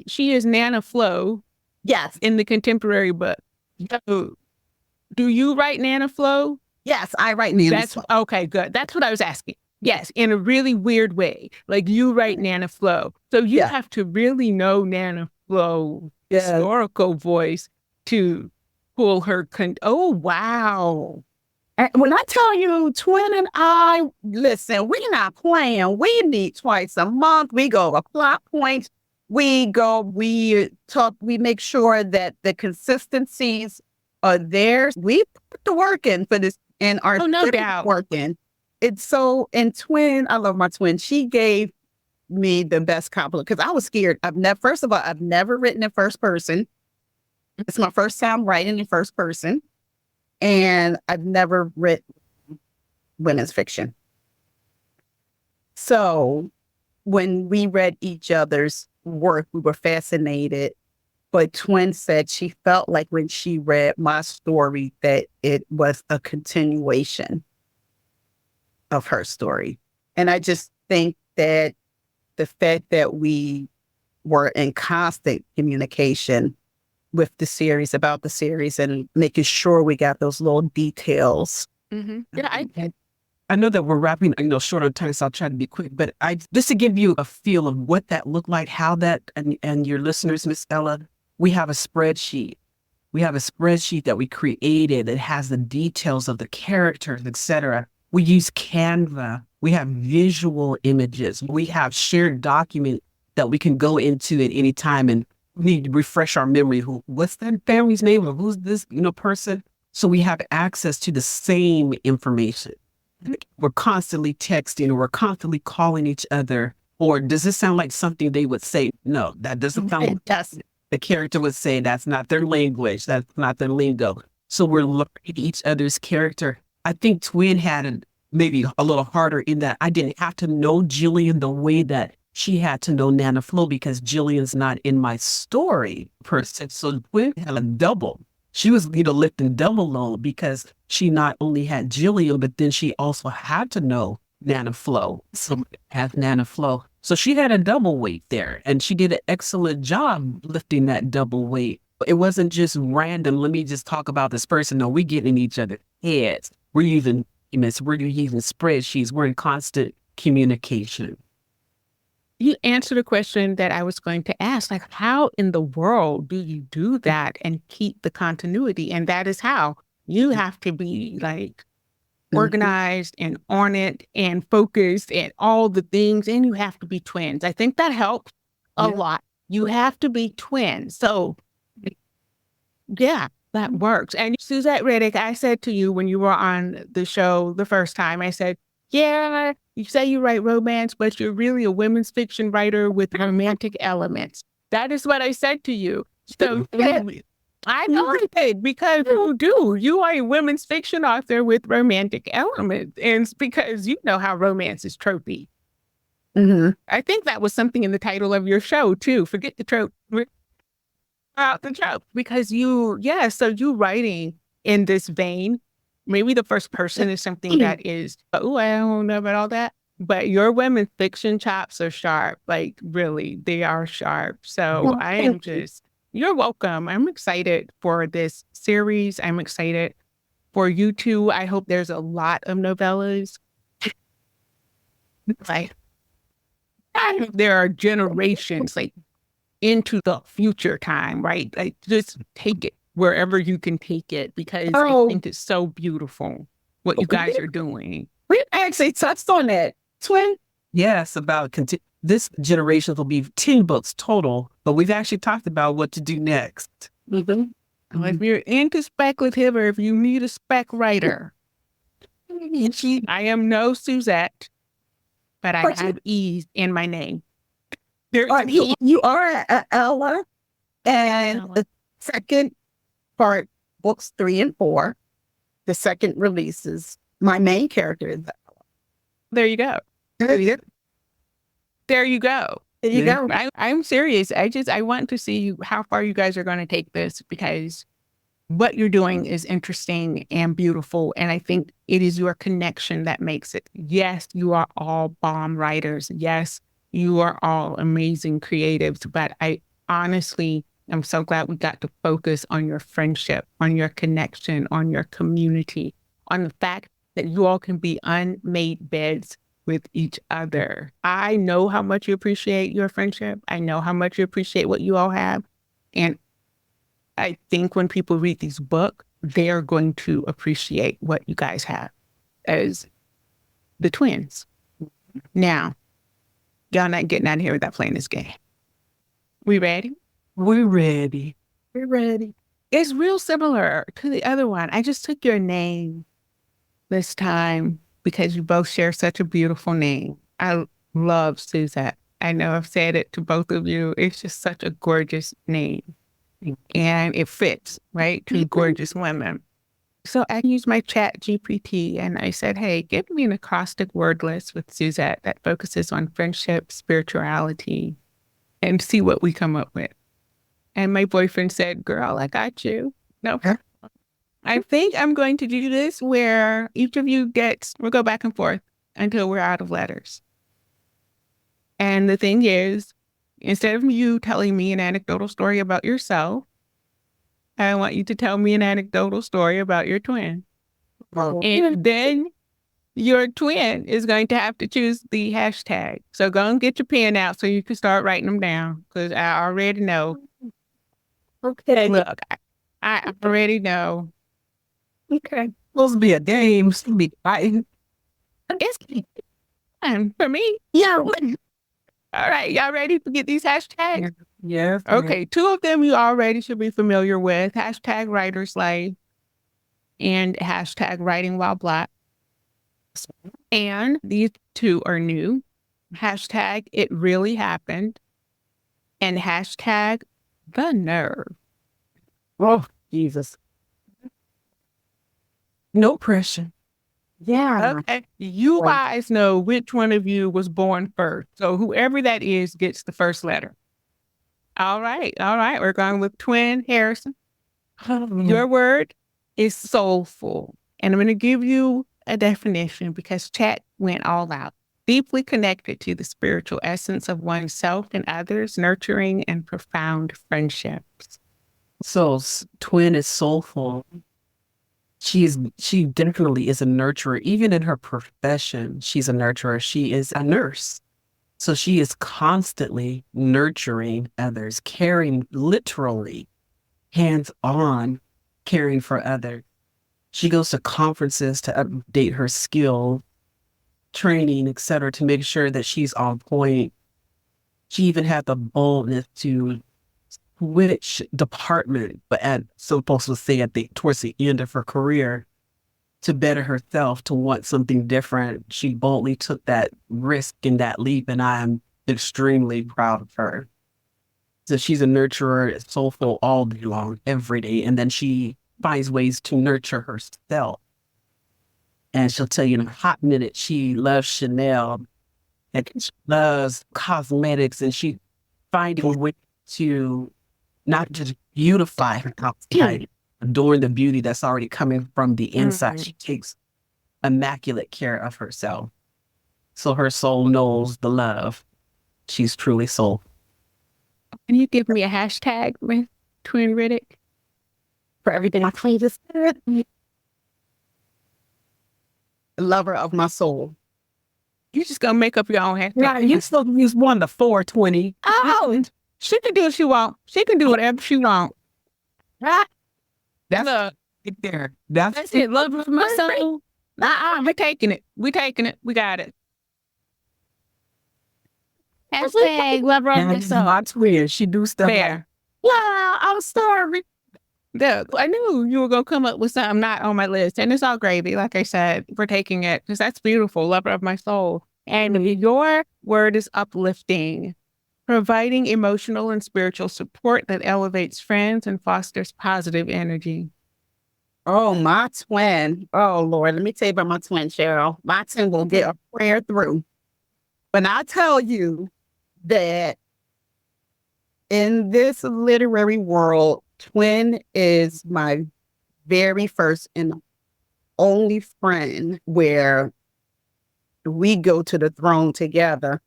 she is Nana Flo Yes. in the contemporary book. So, do you write Nana Flo? Yes, I write Nana Flo. Okay, good. That's what I was asking. Yes, in a really weird way. Like you write Nana Flo. So you have to really know Nana Flo's historical voice to pull her. Oh, wow. And when I tell you, Twin and I, listen, we're not playing. We meet twice a month. We go over plot points. We talk, we make sure that the consistencies are there. We put the work in for this, and our no doubt working. It's so, and Twin, I love my twin. She gave me the best compliment because I was scared. First of all, I've never written in first person. It's my first time writing in first person. And I've never written women's fiction. So when we read each other's work, we were fascinated. But Twin said she felt like when she read my story that it was a continuation of her story. And I just think that the fact that we were in constant communication with the series, about the series, and making sure we got those little details. Mm-hmm. Yeah, I know that we're wrapping, short on time, so I'll try to be quick. But just to give you a feel of what that looked like, how that, and your listeners, Miss Ella, we have a spreadsheet. We have a spreadsheet that we created that has the details of the characters, etc. We use Canva. We have visual images. We have shared document that we can go into at any time and need to refresh our memory. What's that family's name, or who's this, person? So we have access to the same information. We're constantly texting, or we're constantly calling each other. Or does this sound like something they would say? No, that doesn't sound like the character would say. That's not their language. That's not their lingo. So we're looking at each other's character. I think Twin had maybe a little harder in that I didn't have to know Jillian the way that she had to know Nana Flo, because Jillian's not in my story per se. So Twin had a double. She was, lifting double load because she not only had Jillian, but then she also had to know Nana Flo. So have Nana Flo. So she had a double weight there, and she did an excellent job lifting that double weight. It wasn't just random. Let me just talk about this person. No, we get in each other's heads. We're using spreadsheets. We're in constant communication. You answered a question that I was going to ask, like, how in the world do you do that and keep the continuity? And that is how you have to be organized and on it and focused and all the things. And you have to be twins. I think that helps a lot. You have to be twins. So yeah, that works. And Suzette Riddick, I said to you when you were on the show the first time, I said, yeah, you say you write romance, but you're really a women's fiction writer with romantic elements. That is what I said to you. So I know I did, because you do. You are a women's fiction author with romantic elements. And it's because you know how romance is tropey. Mm-hmm. I think that was something in the title of your show, too. Forget the trope. About the trope. Because so you writing in this vein. Maybe the first person is something that is, I don't know about all that. But your women's fiction chops are sharp. Like, really, they are sharp. So you're welcome. I'm excited for this series. I'm excited for you two. I hope there's a lot of novellas. There are generations, into the future time, right? Just take it wherever you can take it, because I think it's so beautiful what you guys are doing. We actually touched on that. Twin? Yes, about this generation will be 10 books total, but we've actually talked about what to do next. Mm-hmm. If you're into speculative, or if you need a spec writer, I am no Suzette, but I have ease in my name. You are Ella, and the second part, books 3 and 4, the second releases. My main character is Ella. There you go. There you go. I'm serious. I want to see how far you guys are going to take this, because what you're doing is interesting and beautiful. And I think it is your connection that makes it. Yes, you are all bomb writers. Yes, you are all amazing creatives. But I honestly am so glad we got to focus on your friendship, on your connection, on your community, on the fact that you all can be unmade beds with each other. I know how much you appreciate your friendship. I know how much you appreciate what you all have. And I think when people read these books, they're going to appreciate what you guys have as the twins. Now, y'all not getting out of here without playing this game. We ready? We're ready. We're ready. It's real similar to the other one. I just took your name this time because you both share such a beautiful name. I love Suzette. I know I've said it to both of you. It's just such a gorgeous name. And it fits, right? Two gorgeous women. So I used my chat GPT and I said, hey, give me an acrostic word list with Suzette that focuses on friendship, spirituality, and see what we come up with. And my boyfriend said, girl, I got you. No, I think I'm going to do this where each of you we'll go back and forth until we're out of letters. And the thing is, instead of you telling me an anecdotal story about yourself, I want you to tell me an anecdotal story about your twin. And then your twin is going to have to choose the hashtag. So go and get your pen out so you can start writing them down because I already know. Okay. Look, I already know. Okay. Supposed to be a game. Supposed to be fighting. It's fun for me. Yeah. All right, y'all ready to get these hashtags? Yes. Okay, two of them you already should be familiar with. Hashtag writer's life and hashtag writing while Black. And these two are new. Hashtag it really happened. And hashtag the nerve. Oh, Jesus. No pressure. Yeah. Okay. You guys know which one of you was born first. So whoever that is gets the first letter. All right. We're going with twin Harrison. Your word is soulful. And I'm going to give you a definition because chat went all out. Deeply connected to the spiritual essence of oneself and others, nurturing and profound friendships. So twin is soulful. She definitely is a nurturer. Even in her profession, she's a nurturer. She is a nurse. So she is constantly nurturing others, caring, literally, hands-on, caring for others. She goes to conferences to update her skill, training, etc., to make sure that she's on point. She even had the boldness to switch department, but supposed to say towards the end of her career, to better herself, to want something different. She boldly took that risk and that leap, and I am extremely proud of her. So she's a nurturer, soulful all day long, every day, and then she finds ways to nurture herself. And she'll tell you in a hot minute she loves Chanel and she loves cosmetics, and she finding ways to not just beautify her outside, adorn the beauty that's already coming from the inside. She takes immaculate care of herself. So her soul knows the love. She's truly soul. Can you give me a hashtag with Twin Riddick? For everything I claim to spirit. Lover of my soul. You just gonna make up your own hashtag. Yeah, you still use 1 to 420. Oh, she can do what she want. She can do whatever she want. Right? That's it there. That's it. Love of my soul. We're taking it. We got it. Hashtag love of my soul. That's weird. She do stuff Fair. Yeah, I'm sorry. I knew you were gonna come up with something not on my list, and it's all gravy. Like I said, we're taking it because that's beautiful. Lover of my soul. And your word is uplifting, providing emotional and spiritual support that elevates friends and fosters positive energy. Oh, my twin. Oh, Lord. Let me tell you about my twin, Cheryl. My twin will get a prayer through. When I tell you that in this literary world, twin is my very first and only friend where we go to the throne together.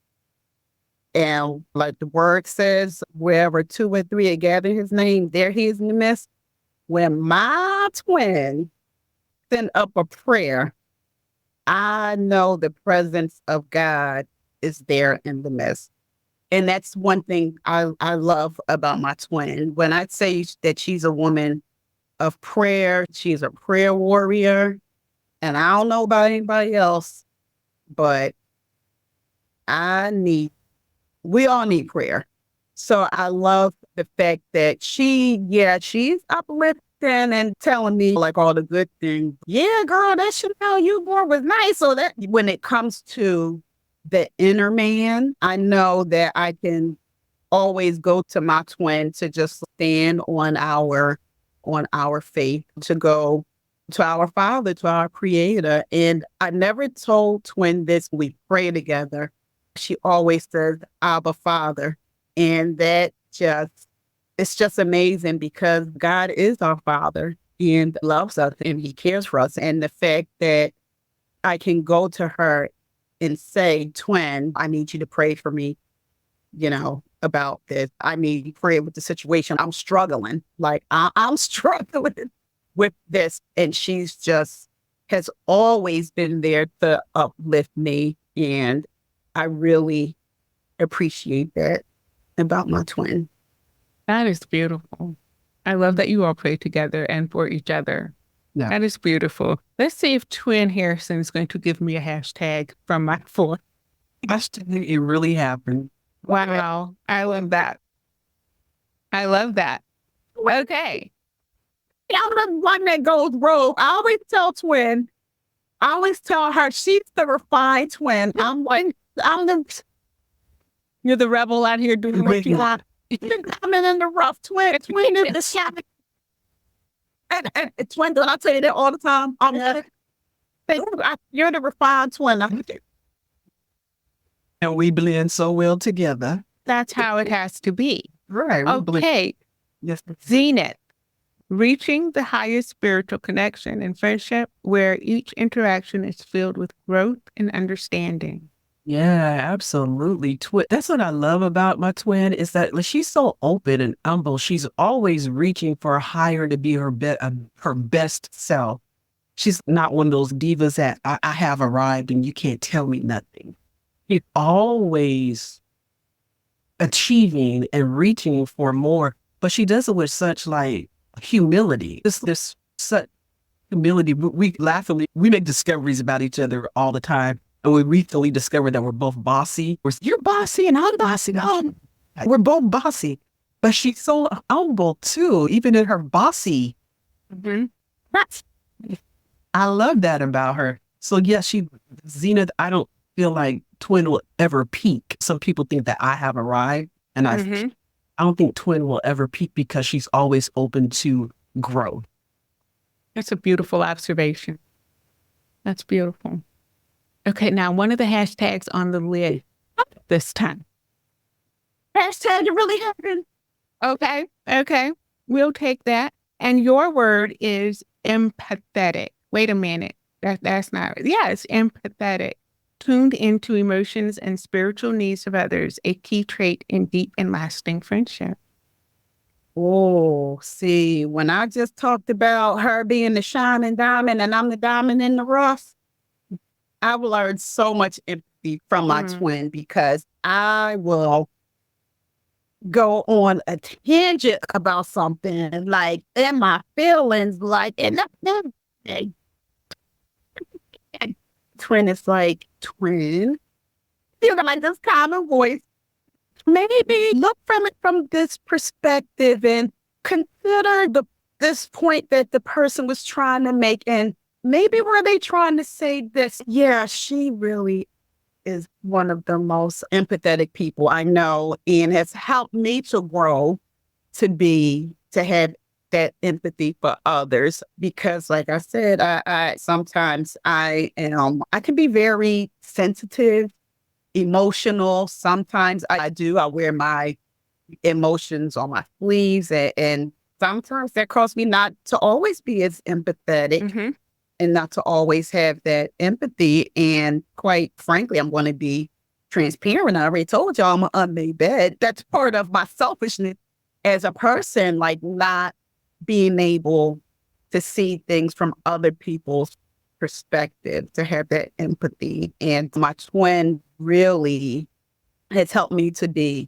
And like the word says, wherever two or three are gathered in his name, there he is in the midst. When my twin send up a prayer, I know the presence of God is there in the midst. And that's one thing I love about my twin. When I say that she's a woman of prayer, she's a prayer warrior. And I don't know about anybody else, but we all need prayer. So I love the fact that she's uplifting and telling me like all the good things. Yeah, girl, that Chanel you wore was nice. So that when it comes to the inner man, I know that I can always go to my twin to just stand on our faith, to go to our Father, to our Creator. And I never told twin this. We pray together. She always says, Abba Father. And it's just amazing because God is our Father and loves us and he cares for us. And the fact that I can go to her and say, twin, I need you to pray for me, about this. I need you to pray with the situation. I'm struggling. Like I'm struggling with this. And she's has always been there to uplift me. And I really appreciate that about my twin. That is beautiful. I love that you all pray together and for each other. Yeah. That is beautiful. Let's see if Twin Harrison is going to give me a hashtag from my fourth. Hashtag it really happened. Wow. I love that. I love that. Okay. I'm the one that goes rogue. I always tell her she's the refined twin. You're the rebel out here doing what you want. You're coming in the rough twin. Twin is the shot. And twin, don't I tell you that all the time? You're the refined twin. And we blend so well together. That's how it has to be. Right. Okay. Yes. Zenith. Reaching the highest spiritual connection and friendship where each interaction is filled with growth and understanding. Yeah, absolutely. That's what I love about my twin is that she's so open and humble. She's always reaching for higher to be her best self. She's not one of those divas that I have arrived and you can't tell me nothing. She's always achieving and reaching for more, but she does it with such humility. This such humility. We make discoveries about each other all the time. And we recently discovered that we're both bossy. You're bossy and I'm bossy. We're both bossy. But she's so humble too, even in her bossy. Mm-hmm. I love that about her. So yeah, Zenith, I don't feel like Twin will ever peak. Some people think that I have arrived. And I don't think Twin will ever peak because she's always open to grow. That's a beautiful observation. That's beautiful. Okay, now one of the hashtags on the list this time. Hashtag it really happened. Okay. We'll take that. And your word is empathetic. Wait a minute. That's not right. Yeah, it's empathetic. Tuned into emotions and spiritual needs of others, a key trait in deep and lasting friendship. Oh, see, when I just talked about her being the shining diamond and I'm the diamond in the rough, I've learned so much empathy from my twin because I will go on a tangent about something like in my feelings, and twin is like, twin, you got like this common voice. Maybe look from it from this perspective and consider this point that the person was trying to make. And maybe were they trying to say this? Yeah, she really is one of the most empathetic people I know and has helped me to grow to have that empathy for others. Because like I said, I sometimes I can be very sensitive, emotional. Sometimes I wear my emotions on my sleeves and sometimes that caused me not to always be as empathetic and not to always have that empathy. And quite frankly, I'm going to be transparent. I already told y'all I'm an unmade bed. That's part of my selfishness as a person, like not being able to see things from other people's perspective, to have that empathy. And my twin really has helped me to be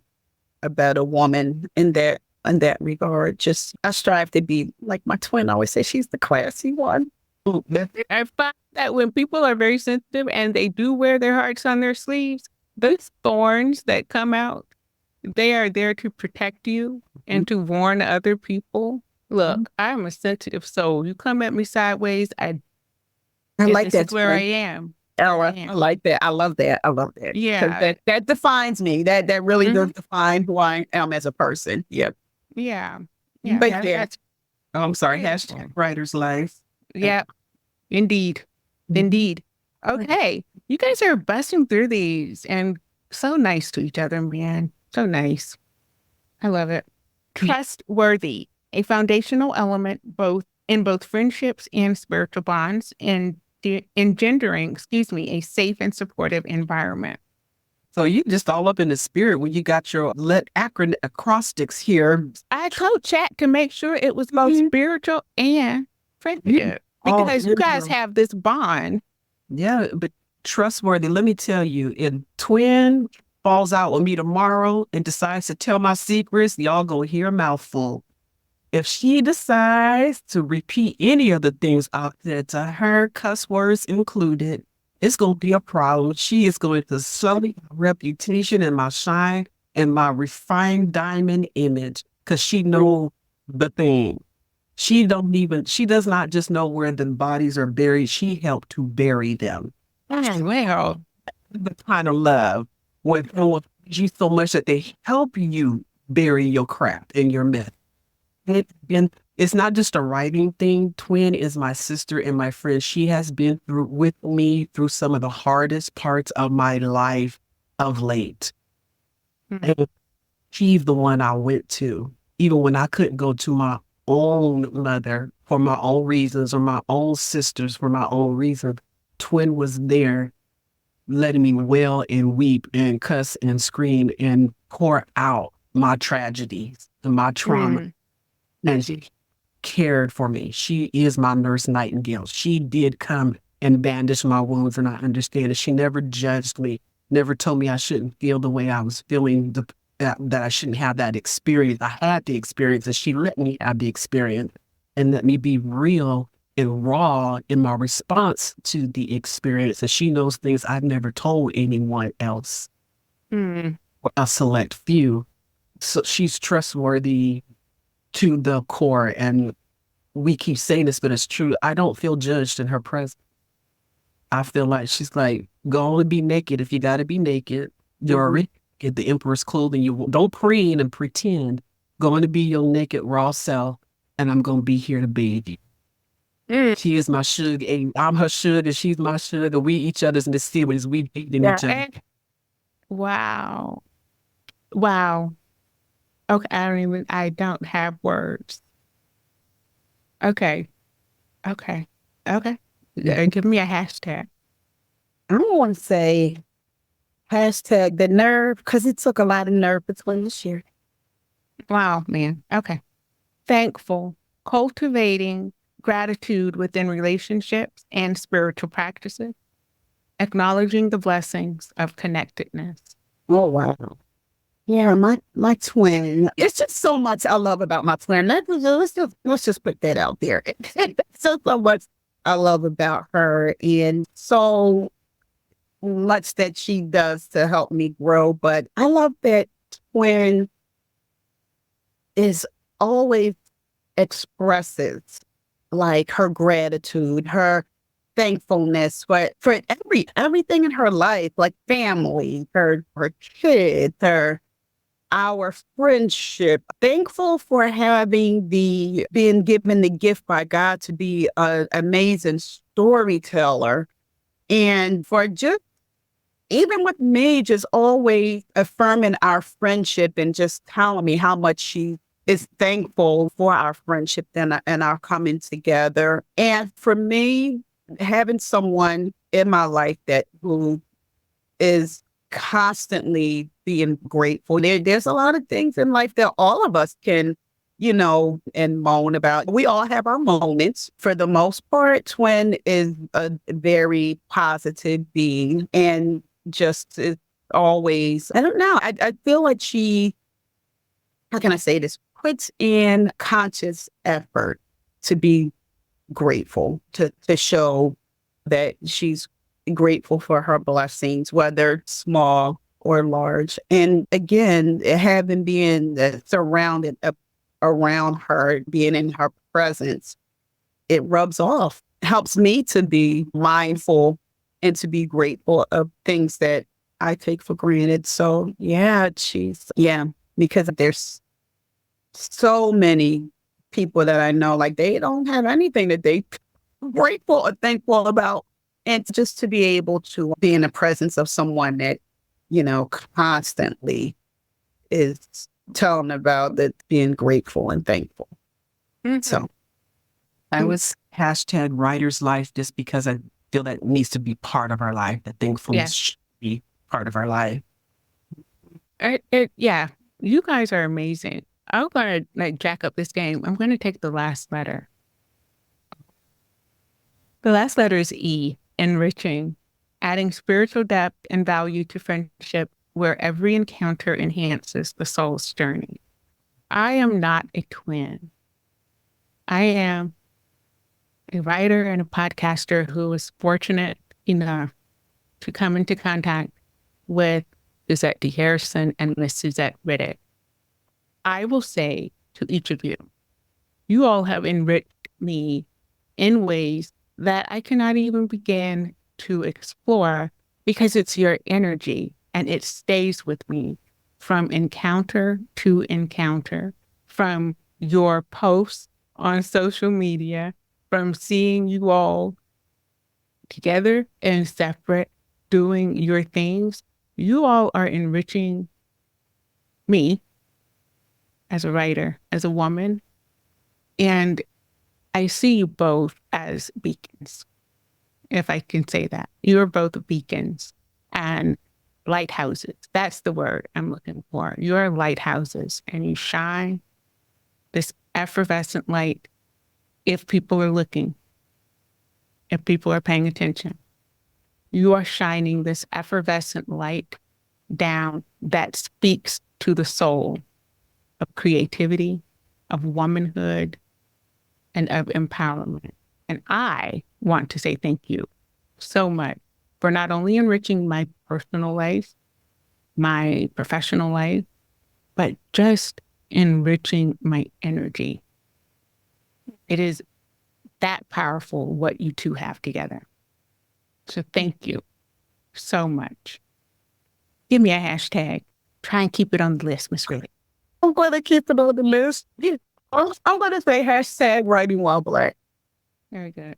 a better woman in that regard. Just I strive to be like my twin always says, she's the classy one. I find that when people are very sensitive and they do wear their hearts on their sleeves, those thorns that come out, they are there to protect you and to warn other people. Look, I'm a sensitive soul. You come at me sideways, I like this that. is where I am. I like that. I love that. I love that. Yeah. That defines me. That really does define who I am as a person. Yep. Yeah. But Oh, I'm sorry. Hashtag writer's life. Yeah. Indeed. Indeed. Okay. You guys are busting through these and so nice to each other, man. So nice. I love it. Trustworthy, a foundational element in both friendships and spiritual bonds, and engendering, a safe and supportive environment. So you just all up in the spirit when you got your acrostics here. I told chat to make sure it was both spiritual and friendship because you guys have this bond. Yeah, but trustworthy. Let me tell you, if twin falls out with me tomorrow and decides to tell my secrets, y'all gonna hear a mouthful. If she decides to repeat any of the things I said to her, cuss words included, it's going to be a problem. She is going to sully my reputation and my shine and my refined diamond image because she knows the thing. She does not just know where the bodies are buried. She helped to bury them. Well, The kind of love when someone loves you so much that they help you bury your crap and your myth. And it's not just a writing thing. Twin is my sister and my friend. She has been with me through some of the hardest parts of my life of late. And she's the one I went to, even when I couldn't go to my own mother for my own reasons or my own sisters for my own reasons. Twin was there letting me wail and weep and cuss and scream and pour out my tragedies and my trauma. And she cared for me. She is my nurse Nightingale. She did come and bandage my wounds, and I understand it. She never judged me, never told me I shouldn't feel the way I was feeling, that I shouldn't have that experience. I had the experience, and she let me have the experience and let me be real and raw in my response to the experience. And she knows things I've never told anyone else, or a select few. So she's trustworthy to the core. And we keep saying this, but it's true. I don't feel judged in her presence. I feel like she's like, go and be naked if you got to be naked. You're already get the emperor's clothing. You don't preen and pretend. Going to be your naked raw self, and I'm going to be here to bathe you. She is my sugar, and I'm her sugar. She's my sugar. We each other's in the series. We bathing each other. Wow. Okay, I don't have words. Okay. Give me a hashtag. I don't want to say hashtag the nerve because it took a lot of nerve between this year. Wow, man. Okay. Thankful, cultivating gratitude within relationships and spiritual practices, acknowledging the blessings of connectedness. Oh, wow. Yeah, my twin. It's just so much I love about my twin. Let's just put that out there. So much I love about her, and so much that she does to help me grow. But I love that twin is always expresses like her gratitude, her thankfulness for everything in her life, like family, her kids, our friendship. Thankful for being given the gift by God to be an amazing storyteller, and for just even with me, just always affirming our friendship and just telling me how much she is thankful for our friendship and our coming together. And for me, having someone in my life that who is constantly being grateful. There's a lot of things in life that all of us can, and moan about. We all have our moments. For the most part, Twin is a very positive being and just is always, I don't know, I feel like she, how can I say this, puts in conscious effort to be grateful, to show that she's grateful for her blessings, whether small or large. And again, having been surrounded around her, being in her presence, it rubs off, helps me to be mindful and to be grateful of things that I take for granted. So yeah, because there's so many people that I know, like they don't have anything that they grateful or thankful about. And just to be able to be in the presence of someone that, constantly is telling about that being grateful and thankful. Mm-hmm. So I was hashtag writer's life just because I feel that needs to be part of our life, that thankfulness should be part of our life. Yeah, you guys are amazing. I'm going to jack up this game. I'm going to take the last letter. The last letter is E, enriching, adding spiritual depth and value to friendship where every encounter enhances the soul's journey. I am not a twin. I am a writer and a podcaster who was fortunate enough to come into contact with Suzette D. Harrison and Miss Suzette Riddick. I will say to each of you, you all have enriched me in ways that I cannot even begin to explore because it's your energy and it stays with me from encounter to encounter, from your posts on social media, from seeing you all together and separate, doing your things. You all are enriching me as a writer, as a woman, and I see you both as beacons, if I can say that. You're both beacons and lighthouses. That's the word I'm looking for. You're lighthouses and you shine this effervescent light if people are looking, if people are paying attention. You are shining this effervescent light down that speaks to the soul of creativity, of womanhood, and of empowerment. And I want to say thank you so much for not only enriching my personal life, my professional life, but just enriching my energy. It is that powerful what you two have together. So thank you so much. Give me a hashtag. Try and keep it on the list, Miss Riddick. I'm going to keep it on the list. I'm going to say hashtag writing while Black. Very good.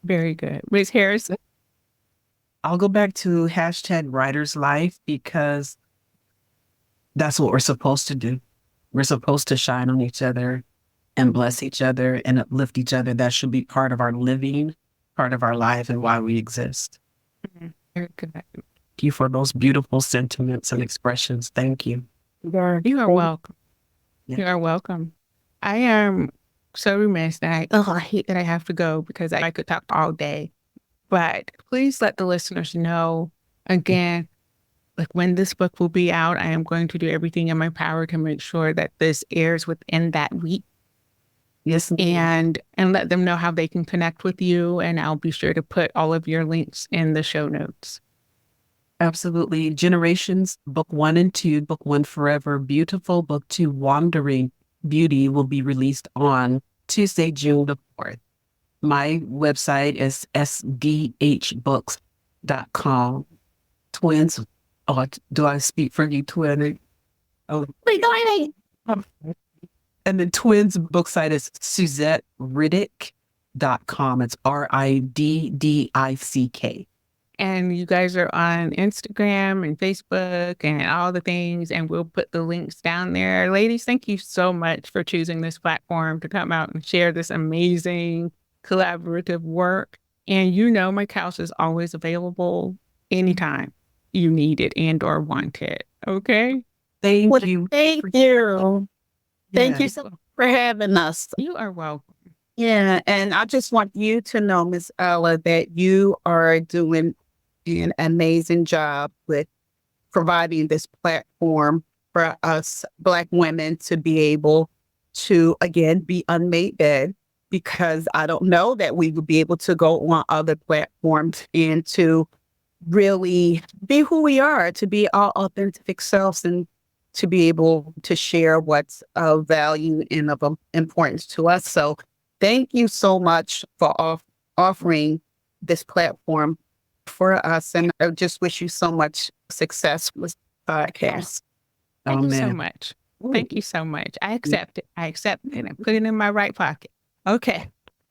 Very good. Ms. Harrison? I'll go back to hashtag writer's life because that's what we're supposed to do. We're supposed to shine on each other and bless each other and uplift each other. That should be part of our living, part of our life, and why we exist. Mm-hmm. Very good. Thank you for those beautiful sentiments and expressions. Thank you. You are welcome. Yeah. You are welcome. I am so remiss that I hate that I have to go because I could talk all day. But please let the listeners know, again, like when this book will be out, I am going to do everything in my power to make sure that this airs within that week. Yes. And let them know how they can connect with you. And I'll be sure to put all of your links in the show notes. Absolutely. Generations, book 1 and 2, book 1 Forever Beautiful, book 2 Wandering Beauty will be released on Tuesday, June the 4th. My website is sdhbooks.com. Twins. Oh, do I speak for you, twin? Oh, and the twins book site is SuzetteRiddick.com. It's RIDDICK. And you guys are on Instagram and Facebook and all the things, and we'll put the links down there. Ladies, thank you so much for choosing this platform to come out and share this amazing collaborative work. And my couch is always available anytime you need it and or want it. Okay? Thank you. Thank you. Thank you Yes. so much for having us. You are welcome. Yeah, and I just want you to know, Miss Ella, that you are doing an amazing job with providing this platform for us Black women to be able to, again, be unmade bed, because I don't know that we would be able to go on other platforms and to really be who we are, to be our authentic selves, and to be able to share what's of value and of importance to us. So thank you so much for offering this platform for us. And I just wish you so much success with the podcast. Thank you so Amen. much. Thank you so much. I accept it. I accept it and put it in my right pocket. Okay.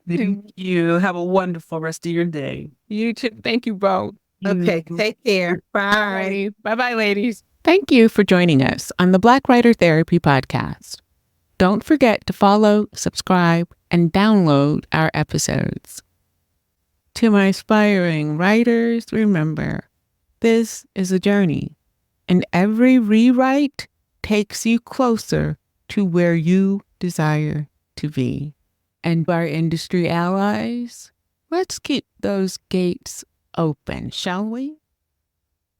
Thank you. Have a wonderful rest of your day. You too. Thank you both. Okay, take care. Bye. Bye-bye, ladies. Thank you for joining us on the Black Writer Therapy Podcast. Don't forget to follow, subscribe, and download our episodes. To my aspiring writers, remember, this is a journey, and every rewrite takes you closer to where you desire to be. And our industry allies, let's keep those gates open, shall we?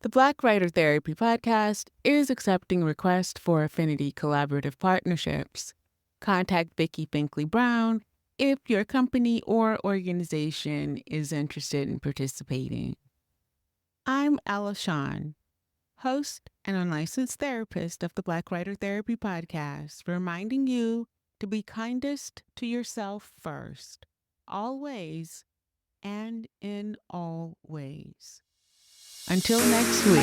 The Black Writer Therapy Podcast is accepting requests for affinity collaborative partnerships. Contact Vicki Finkley Brown if your company or organization is interested in participating. I'm Ella Shawn, host and unlicensed therapist of the Black Writer Therapy Podcast, reminding you to be kindest to yourself first, always and in all ways. Until next week.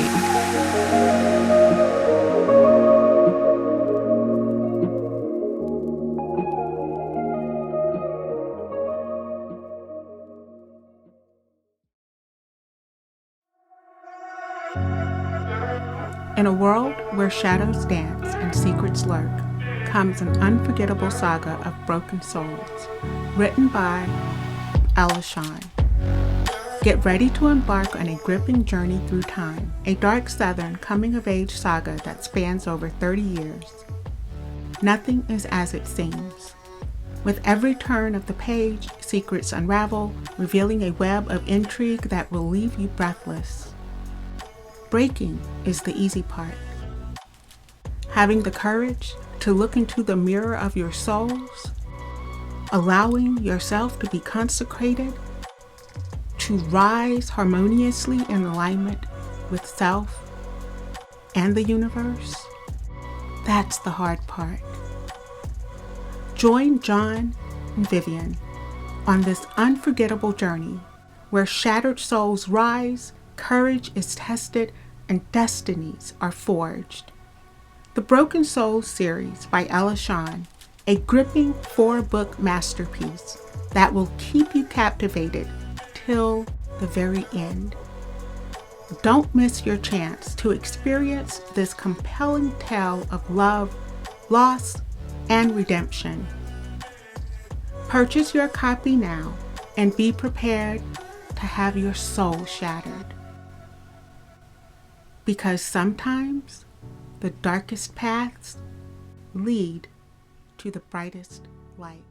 In a world where shadows dance and secrets lurk, comes an unforgettable saga of broken souls, written by Ella Shawn. Get ready to embark on a gripping journey through time, a dark Southern coming-of-age saga that spans over 30 years. Nothing is as it seems. With every turn of the page, secrets unravel, revealing a web of intrigue that will leave you breathless. Breaking is the easy part. Having the courage to look into the mirror of your souls, allowing yourself to be consecrated, to rise harmoniously in alignment with self and the universe, that's the hard part. Join John and Vivian on this unforgettable journey where shattered souls rise, courage is tested, and destinies are forged. The Broken Souls series by Ella Shawn, a gripping 4-book masterpiece that will keep you captivated till the very end. Don't miss your chance to experience this compelling tale of love, loss, and redemption. Purchase your copy now and be prepared to have your soul shattered. Because sometimes the darkest paths lead to the brightest light.